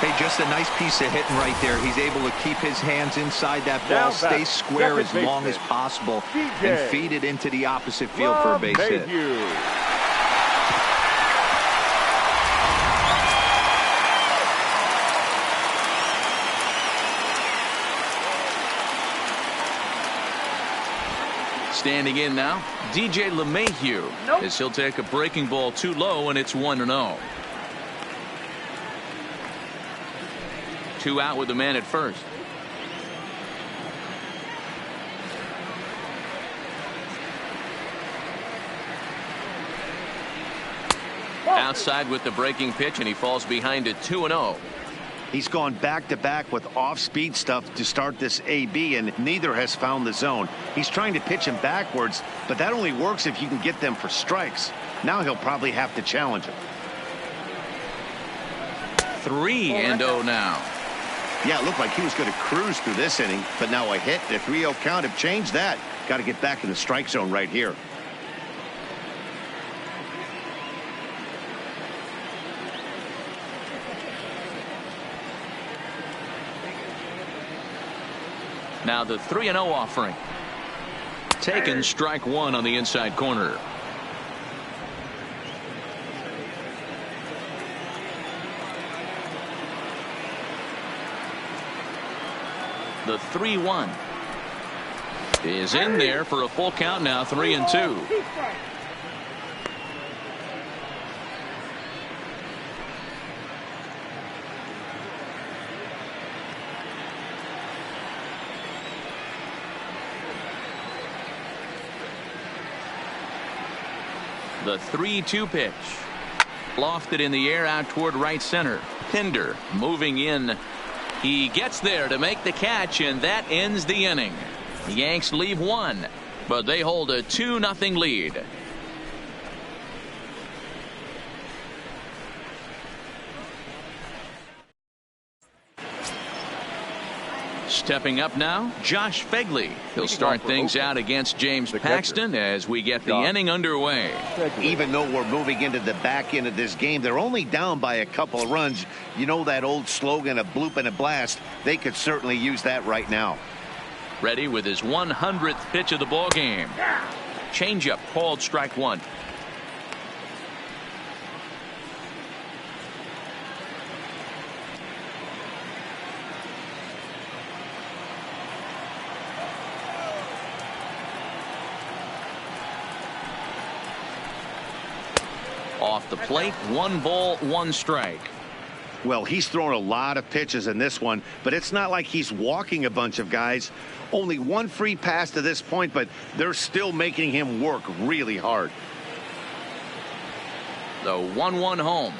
Hey, just a nice piece of hitting right there. He's able to keep his hands inside that ball, stay square as long as possible, and feed it into the opposite field for a base hit. Standing in now, DJ LeMahieu, as he'll take a breaking ball too low, and it's 1-0. 2 out with the man at first. Outside with the breaking pitch, and he falls behind it 2-0. He's gone back-to-back with off-speed stuff to start this AB, and neither has found the zone. He's trying to pitch him backwards, but that only works if you can get them for strikes. Now he'll probably have to challenge him. 3-0 now. Yeah, it looked like he was going to cruise through this inning, but now a hit and a 3-0 count have changed that. Got to get back in the strike zone right here. Now the 3-0 offering. Taken strike 1 on the inside corner. The 3-1 is in there for a full count now, 3-2. The 3-2 pitch. Lofted in the air out toward right center. Pinder moving in. He gets there to make the catch, and that ends the inning. The Yanks leave 1, but they hold a 2-0 lead. Stepping up now, Josh Fegley. He'll start things out against James Paxton as we get the inning underway. Even though we're moving into the back end of this game, they're only down by a couple of runs. You know that old slogan, a bloop and a blast. They could certainly use that right now. Ready with his 100th pitch of the ball game. Changeup called strike one. Off the plate, 1 ball, 1 strike. Well, he's thrown a lot of pitches in this one, but it's not like he's walking a bunch of guys. Only 1 free pass to this point, but they're still making him work really hard. The 1-1 home.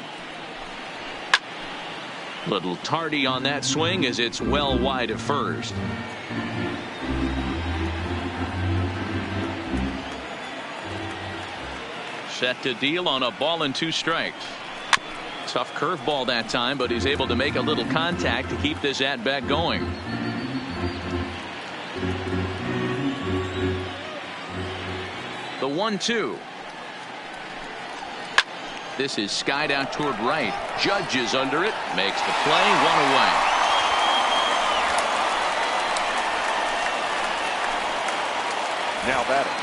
Little tardy on that swing as it's well wide of first. Set to deal on a ball and 2 strikes. Tough curveball that time, but he's able to make a little contact to keep this at bat going. The 1-2. This is skied out toward right. Judge is under it, makes the play, 1 away. Now batting.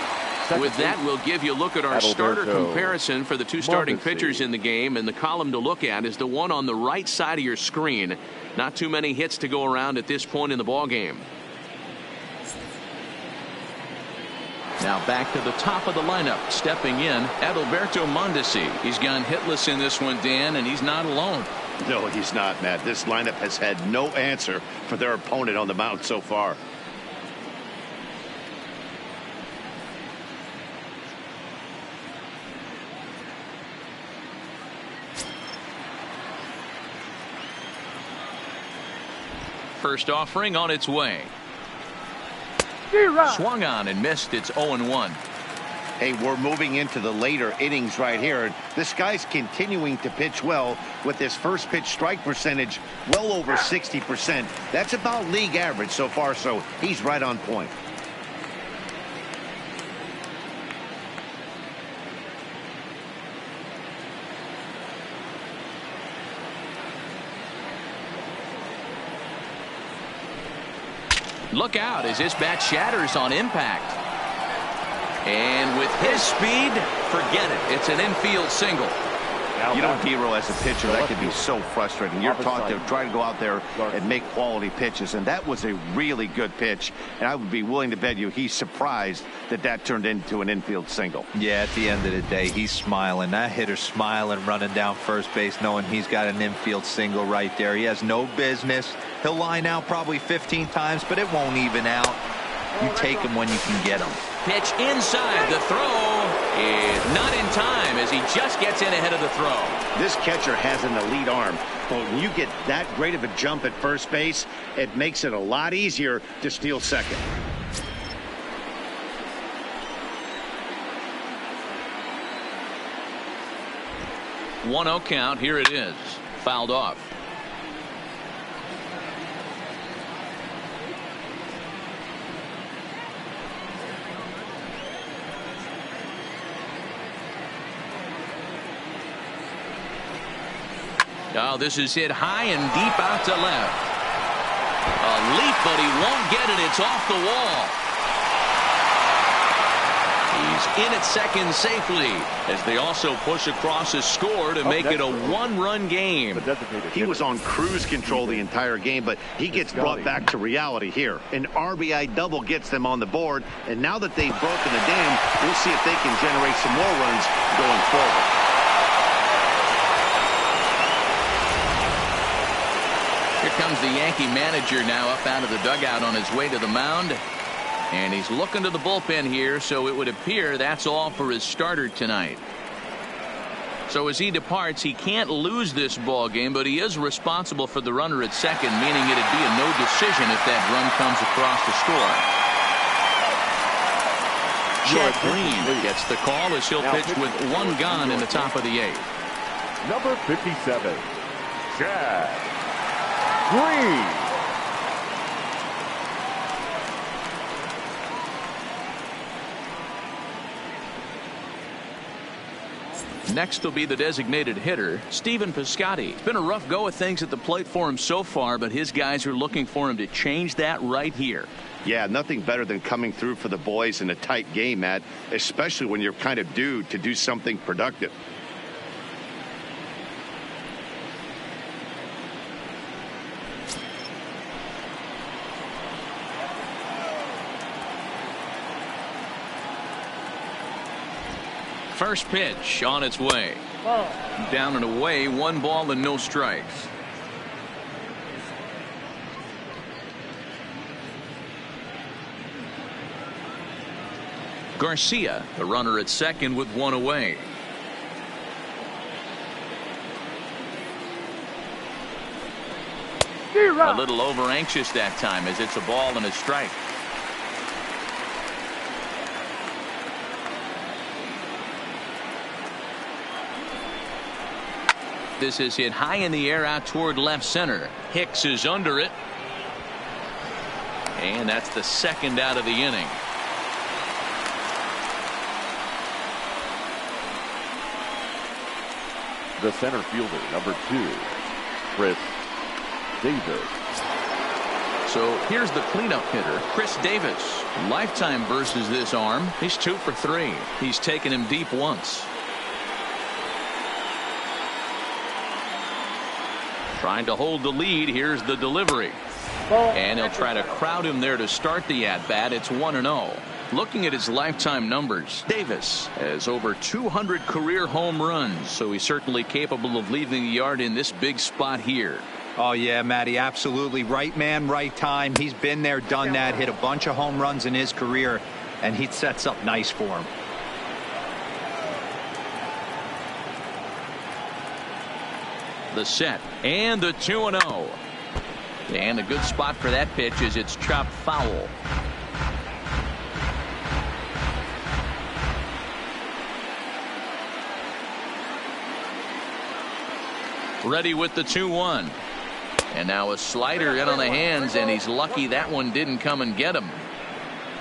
With that, we'll give you a look at our starter comparison for the 2 starting pitchers in the game, and the column to look at is the one on the right side of your screen. Not too many hits to go around at this point in the ball game. Now back to the top of the lineup. Stepping in, Adalberto Mondesi. He's gone hitless in this one, Dan, and he's not alone. No, he's not, Matt. This lineup has had no answer for their opponent on the mound so far. First offering on its way. Swung on and missed. It's 0-1. Hey, we're moving into the later innings right here. This guy's continuing to pitch well with his first pitch strike percentage well over 60%. That's about league average so far, so he's right on point. Look out as his bat shatters on impact. And with his speed, forget it. It's an infield single. You know, Hero, as a pitcher, that can be so frustrating. You're taught to try to go out there and make quality pitches, and that was a really good pitch. And I would be willing to bet you he's surprised that that turned into an infield single. Yeah, at the end of the day, he's smiling. That hitter's smiling, running down first base, knowing he's got an infield single right there. He has no business. He'll line out probably 15 times, but it won't even out. You take him when you can get him. Pitch inside. The throw is not in time as he just gets in ahead of the throw. This catcher has an elite arm, but when you get that great of a jump at first base, it makes it a lot easier to steal second. One 0 count. Here it is. Fouled off. Oh, this is hit high and deep out to left. A leap, but he won't get it. It's off the wall. He's in at second safely as they also push across a score to make it a 1-run game. He was on cruise control the entire game, but he gets brought back to reality here. An RBI double gets them on the board, and now that they've broken the dam, we'll see if they can generate some more runs going forward. Here comes the Yankee manager now up out of the dugout on his way to the mound. And he's looking to the bullpen here, so it would appear that's all for his starter tonight. So as he departs, he can't lose this ball game, but he is responsible for the runner at second, meaning it'd be a no decision if that run comes across the score. Chad Green gets the call as he'll pitch with 1 gone in the top of the 8th. Number 57, Chad Green. Next will be the designated hitter, Stephen Piscotty. It's been a rough go of things at the plate for him so far, but his guys are looking for him to change that right here. Yeah, nothing better than coming through for the boys in a tight game, Matt, especially when you're kind of due to do something productive. First pitch on its way. Down and away, 1 ball and no strikes. Garcia, the runner at second with 1 away. A little over anxious that time as it's a ball and a strike. This is hit high in the air out toward left center. Hicks is under it. And that's the second out of the inning. The center fielder, number 2, Chris Davis. So here's the cleanup hitter, Chris Davis. Lifetime versus this arm. He's 2 for 3. He's taken him deep once. Trying to hold the lead. Here's the delivery. And he'll try to crowd him there to start the at-bat. It's 1-0. Looking at his lifetime numbers, Davis has over 200 career home runs, so he's certainly capable of leaving the yard in this big spot here. Oh, yeah, Matty, absolutely. Right man, right time. He's been there, done that, hit a bunch of home runs in his career, and he sets up nice for him. The set and the 2-0. And a good spot for that pitch is it's chopped foul. Ready with the 2-1. And now a slider in on the hands, and he's lucky that one didn't come and get him.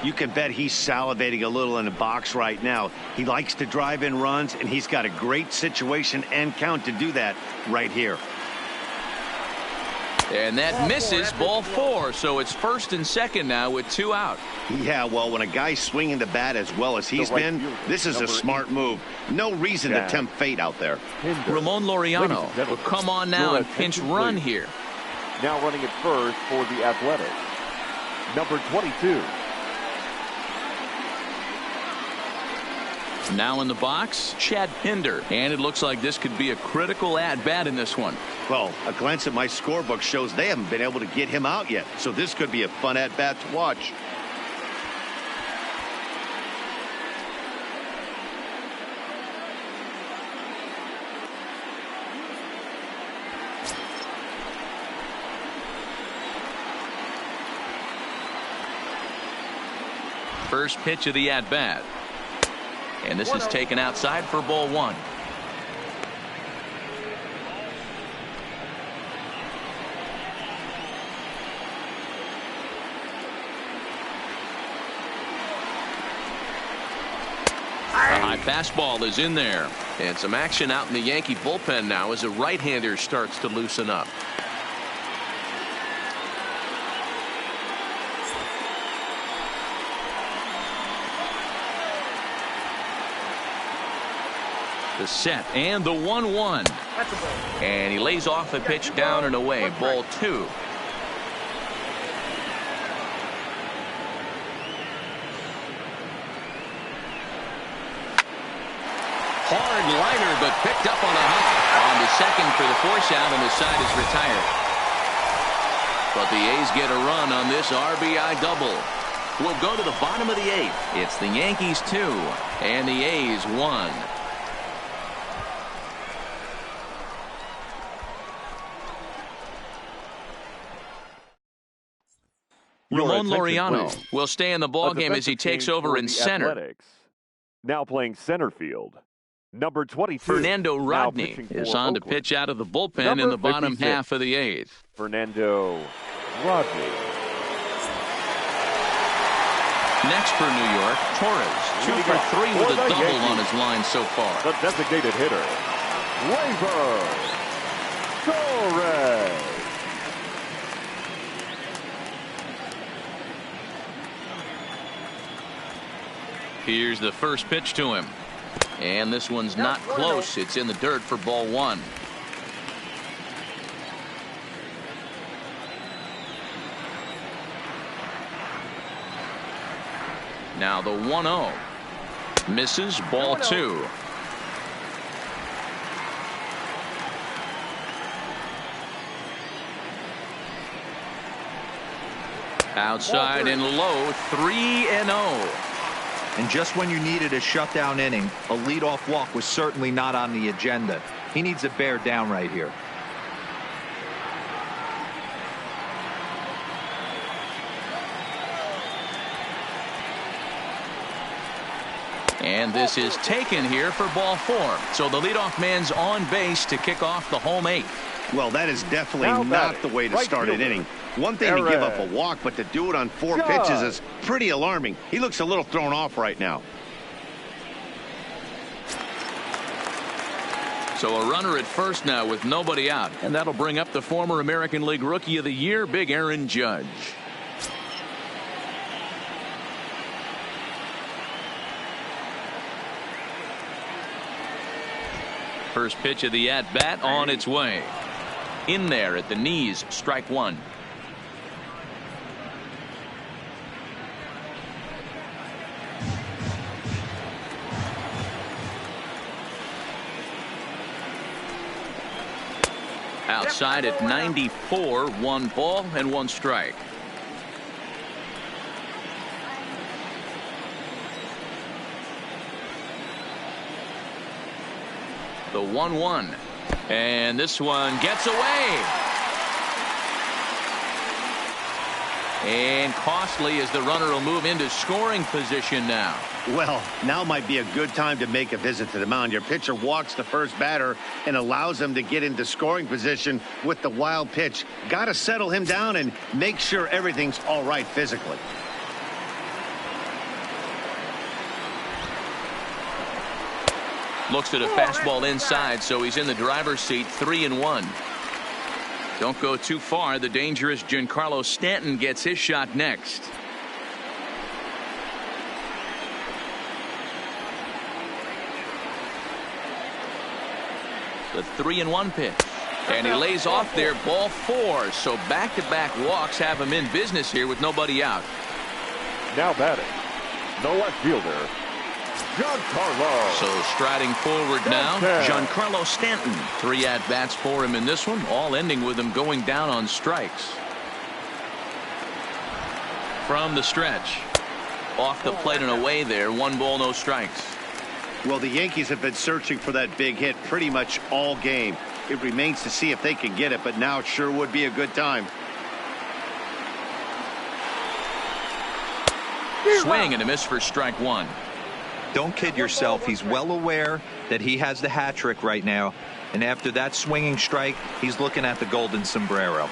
You can bet he's salivating a little in the box right now. He likes to drive in runs, and he's got a great situation and count to do that right here. And that misses, ball 4, so it's first and second now with 2 out. Yeah, well, when a guy's swinging the bat as well as he's been, this is a smart move. No reason to tempt fate out there. Ramon Laureano will come on now and pinch run here. Now running at first for the Athletics, number 22. Now in the box, Chad Pinder. And it looks like this could be a critical at-bat in this one. Well, a glance at my scorebook shows they haven't been able to get him out yet. So this could be a fun at-bat to watch. First pitch of the at-bat. And this is taken outside for ball 1. A high fastball is in there. And some action out in the Yankee bullpen now as a right-hander starts to loosen up. The set and the 1-1. And he lays off the pitch down and away. Ball 2. Hard liner, but picked up on a hop. On to second for the force out, and the side is retired. But the A's get a run on this RBI double. We'll go to the bottom of the 8th. It's the Yankees 2 and the A's 1. Ramon Laureano will stay in the ballgame as he takes over in center. Athletics. Now playing center field, number 22. Fernando Rodney is on to pitch out of the bullpen in the bottom half of the 8th. Fernando Rodney. next for New York. Torres, 2 for 3 with a double on his line so far. The designated hitter, Gleyber Torres. Here's the first pitch to him. And this one's not close. It's in the dirt for ball 1. Now the 1-0. Misses, ball 2. Outside and low, 3-0. And just when you needed a shutdown inning, a leadoff walk was certainly not on the agenda. He needs to bear down right here. And this is taken here for ball 4. So the leadoff man's on base to kick off the home 8th. Well, that is definitely not the way to start an inning. One thing to give up a walk, but to do it on 4 pitches is pretty alarming. He looks a little thrown off right now. So a runner at first now with nobody out. And that'll bring up the former American League Rookie of the Year, Big Aaron Judge. First pitch of the at-bat on its way. In there at the knees, strike 1. Outside at 94, 1 ball and 1 strike. The 1-1. And this one gets away. And costly as the runner will move into scoring position now. Well, now might be a good time to make a visit to the mound. Your pitcher walks the first batter and allows him to get into scoring position with the wild pitch. Got to settle him down and make sure everything's all right physically. Looks at a fastball inside, so he's in the driver's seat, 3-1. Don't go too far. The dangerous Giancarlo Stanton gets his shot next. The 3-1 pitch. And he lays off there, ball 4. So back-to-back walks have him in business here with nobody out. Now batting, the left fielder, Giancarlo. So striding forward now, Giancarlo Stanton. 3 at-bats for him in this one, all ending with him going down on strikes. From the stretch. Off the plate and away there, 1 ball, no strikes. Well, the Yankees have been searching for that big hit pretty much all game. It remains to see if they can get it, but now it sure would be a good time. Swing and a miss for strike 1. Don't kid yourself. He's well aware that he has the hat trick right now. And after that swinging strike, he's looking at the golden sombrero.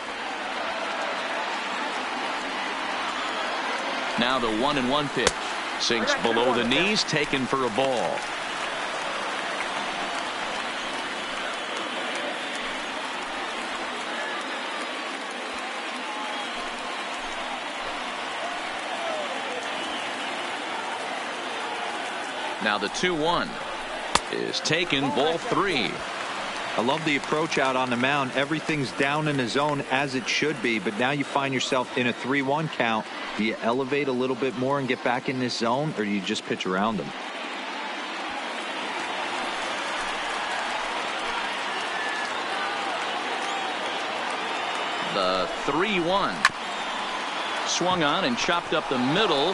Now the 1-1 pitch. Sinks below the knees, taken for a ball. Now the 2-1 is taken, ball 3. I love the approach out on the mound. Everything's down in the zone as it should be, but now you find yourself in a 3-1 count. Do you elevate a little bit more and get back in this zone, or do you just pitch around them? The 3-1. Swung on and chopped up the middle.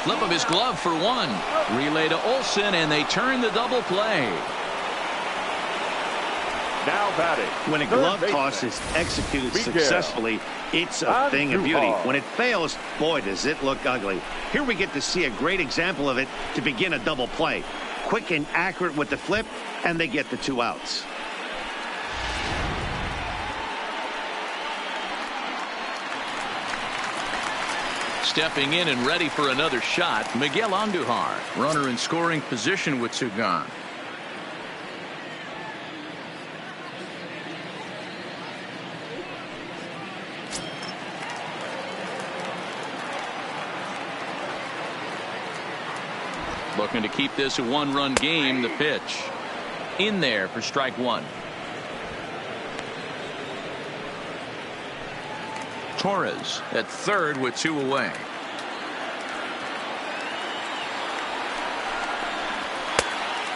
Flip of his glove for 1. Relay to Olsen, and they turn the double play. Now batting. When a glove toss is executed successfully, it's a thing of beauty. When it fails, boy, does it look ugly. Here we get to see a great example of it to begin a double play. Quick and accurate with the flip, and they get the 2 outs. Stepping in and ready for another shot, Miguel Andujar. Runner in scoring position with two gone. Looking to keep this a one-run game. The pitch in there for strike one. Torres at third with two away.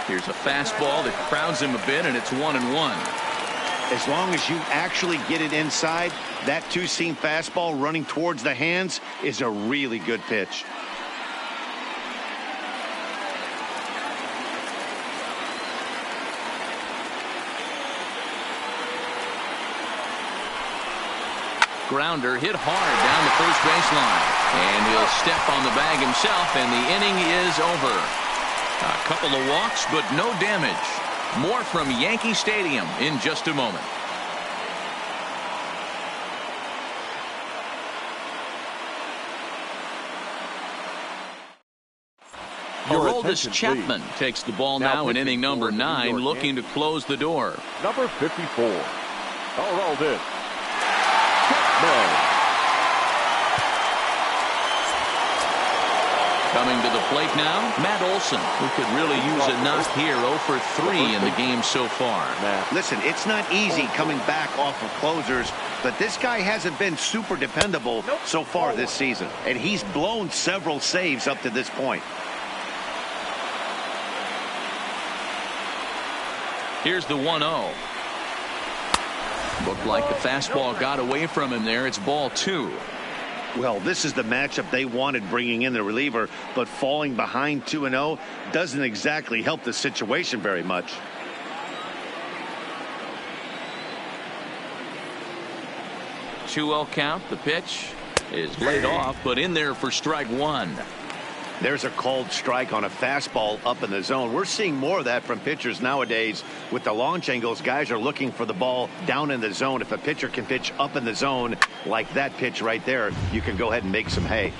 Here's a fastball that crowds him a bit, and it's 1-1. As long as you actually get it inside, that two-seam fastball running towards the hands is a really good pitch. Grounder hit hard down the first baseline, and he'll step on the bag himself, and the inning is over. A couple of walks, but no damage. More from Yankee Stadium in just a moment. Aroldis Chapman takes the ball now in inning number 9, looking to close the door. Number 54, Aroldis. Coming to the plate now, Matt Olson, who could really use a knock here. 0 for 3 in the game so far. Listen, it's not easy coming back off of closers, but this guy hasn't been super dependable so far this season, and he's blown several saves up to this point. Here's the 1-0. Looked like the fastball got away from him there. It's ball 2. Well, this is the matchup they wanted, bringing in the reliever, but falling behind 2-0 doesn't exactly help the situation very much. Two-0 count. The pitch is laid off, but in there for strike one. There's a called strike on a fastball up in the zone. We're seeing more of that from pitchers nowadays. With the launch angles, guys are looking for the ball down in the zone. If a pitcher can pitch up in the zone like that pitch right there, you can go ahead and make some hay.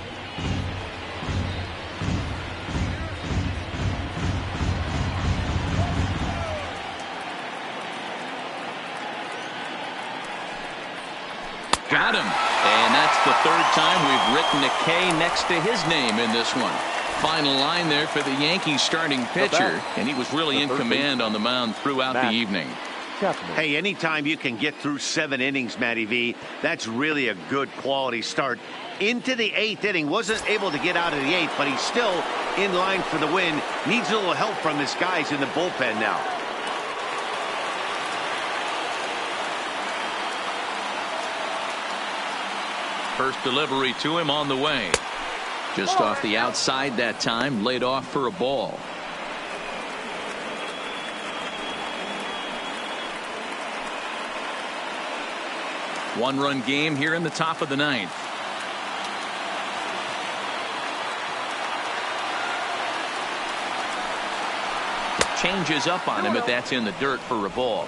Got him. And that's the third time we've written a K next to his name in this one. Final line there for the Yankees starting pitcher, and he was really in command on the mound throughout the evening. Hey, anytime you can get through 7 innings, Matty V, that's really a good quality start. Into the 8th inning, wasn't able to get out of the 8th, but he's still in line for the win. Needs a little help from his guys in the bullpen now. First delivery to him on the way. Just off the outside that time, laid off for a ball. One-run game here in the top of the 9th. Changes up on him, but that's in the dirt for a ball.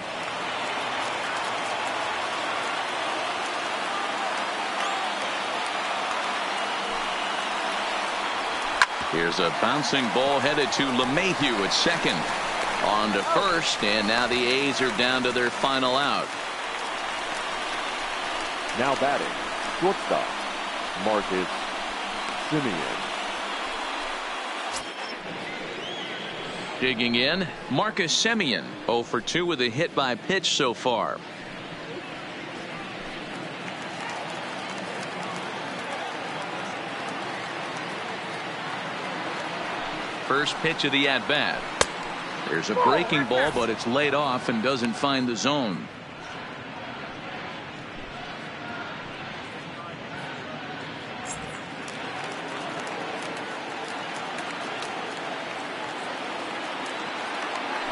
Here's a bouncing ball headed to LeMahieu at second. On to first, and now the A's are down to their final out. Now batting, shortstop, Marcus Semien. Digging in, Marcus Semien, 0 for 2 with a hit by pitch so far. First pitch of the at-bat. There's a breaking ball, but it's laid off and doesn't find the zone.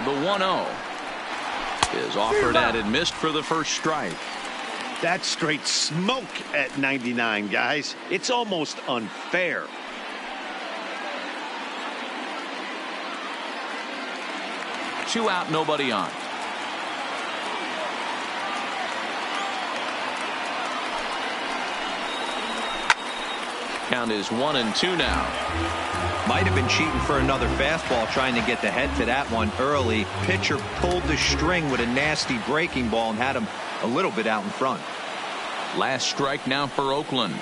The 1-0 is offered at and missed for the first strike. That's straight smoke at 99, guys. It's almost unfair. Two out, nobody on. Count is 1-2 now. Might have been cheating for another fastball, trying to get the head to that one early. Pitcher pulled the string with a nasty breaking ball and had him a little bit out in front. Last strike now for Oakland.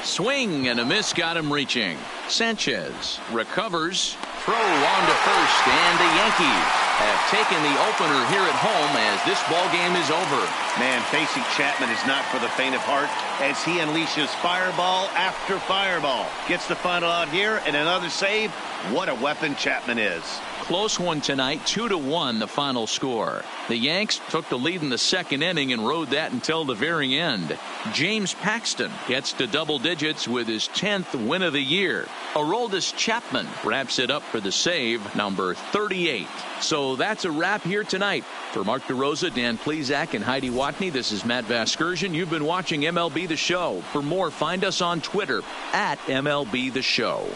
Swing and a miss, got him reaching. Sanchez recovers. Throw on to first, and the Yankees have taken the opener here at home as this ball game is over. Man, facing Chapman is not for the faint of heart as he unleashes fireball after fireball. Gets the final out here and another save. What a weapon Chapman is. Close one tonight, 2-1 the final score. The Yanks took the lead in the second inning and rode that until the very end. James Paxton gets to double digits with his 10th win of the year. Aroldis Chapman wraps it up for the save, number 38. So that's a wrap here tonight. For Mark DeRosa, Dan Plesac, and Heidi Watney, this is Matt Vasgersian. You've been watching MLB The Show. For more, find us on Twitter at MLB The Show.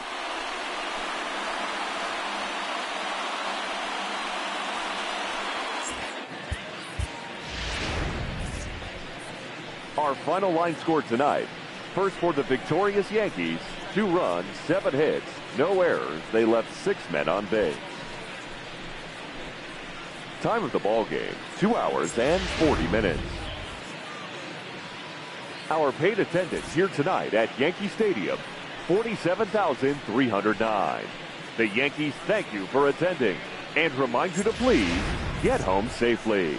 Our final line score tonight. First for the victorious Yankees, 2 runs, 7 hits, no errors. They left 6 men on base. Time of the ball game, 2 hours and 40 minutes. Our paid attendance here tonight at Yankee Stadium, 47,309. The Yankees thank you for attending and remind you to please get home safely.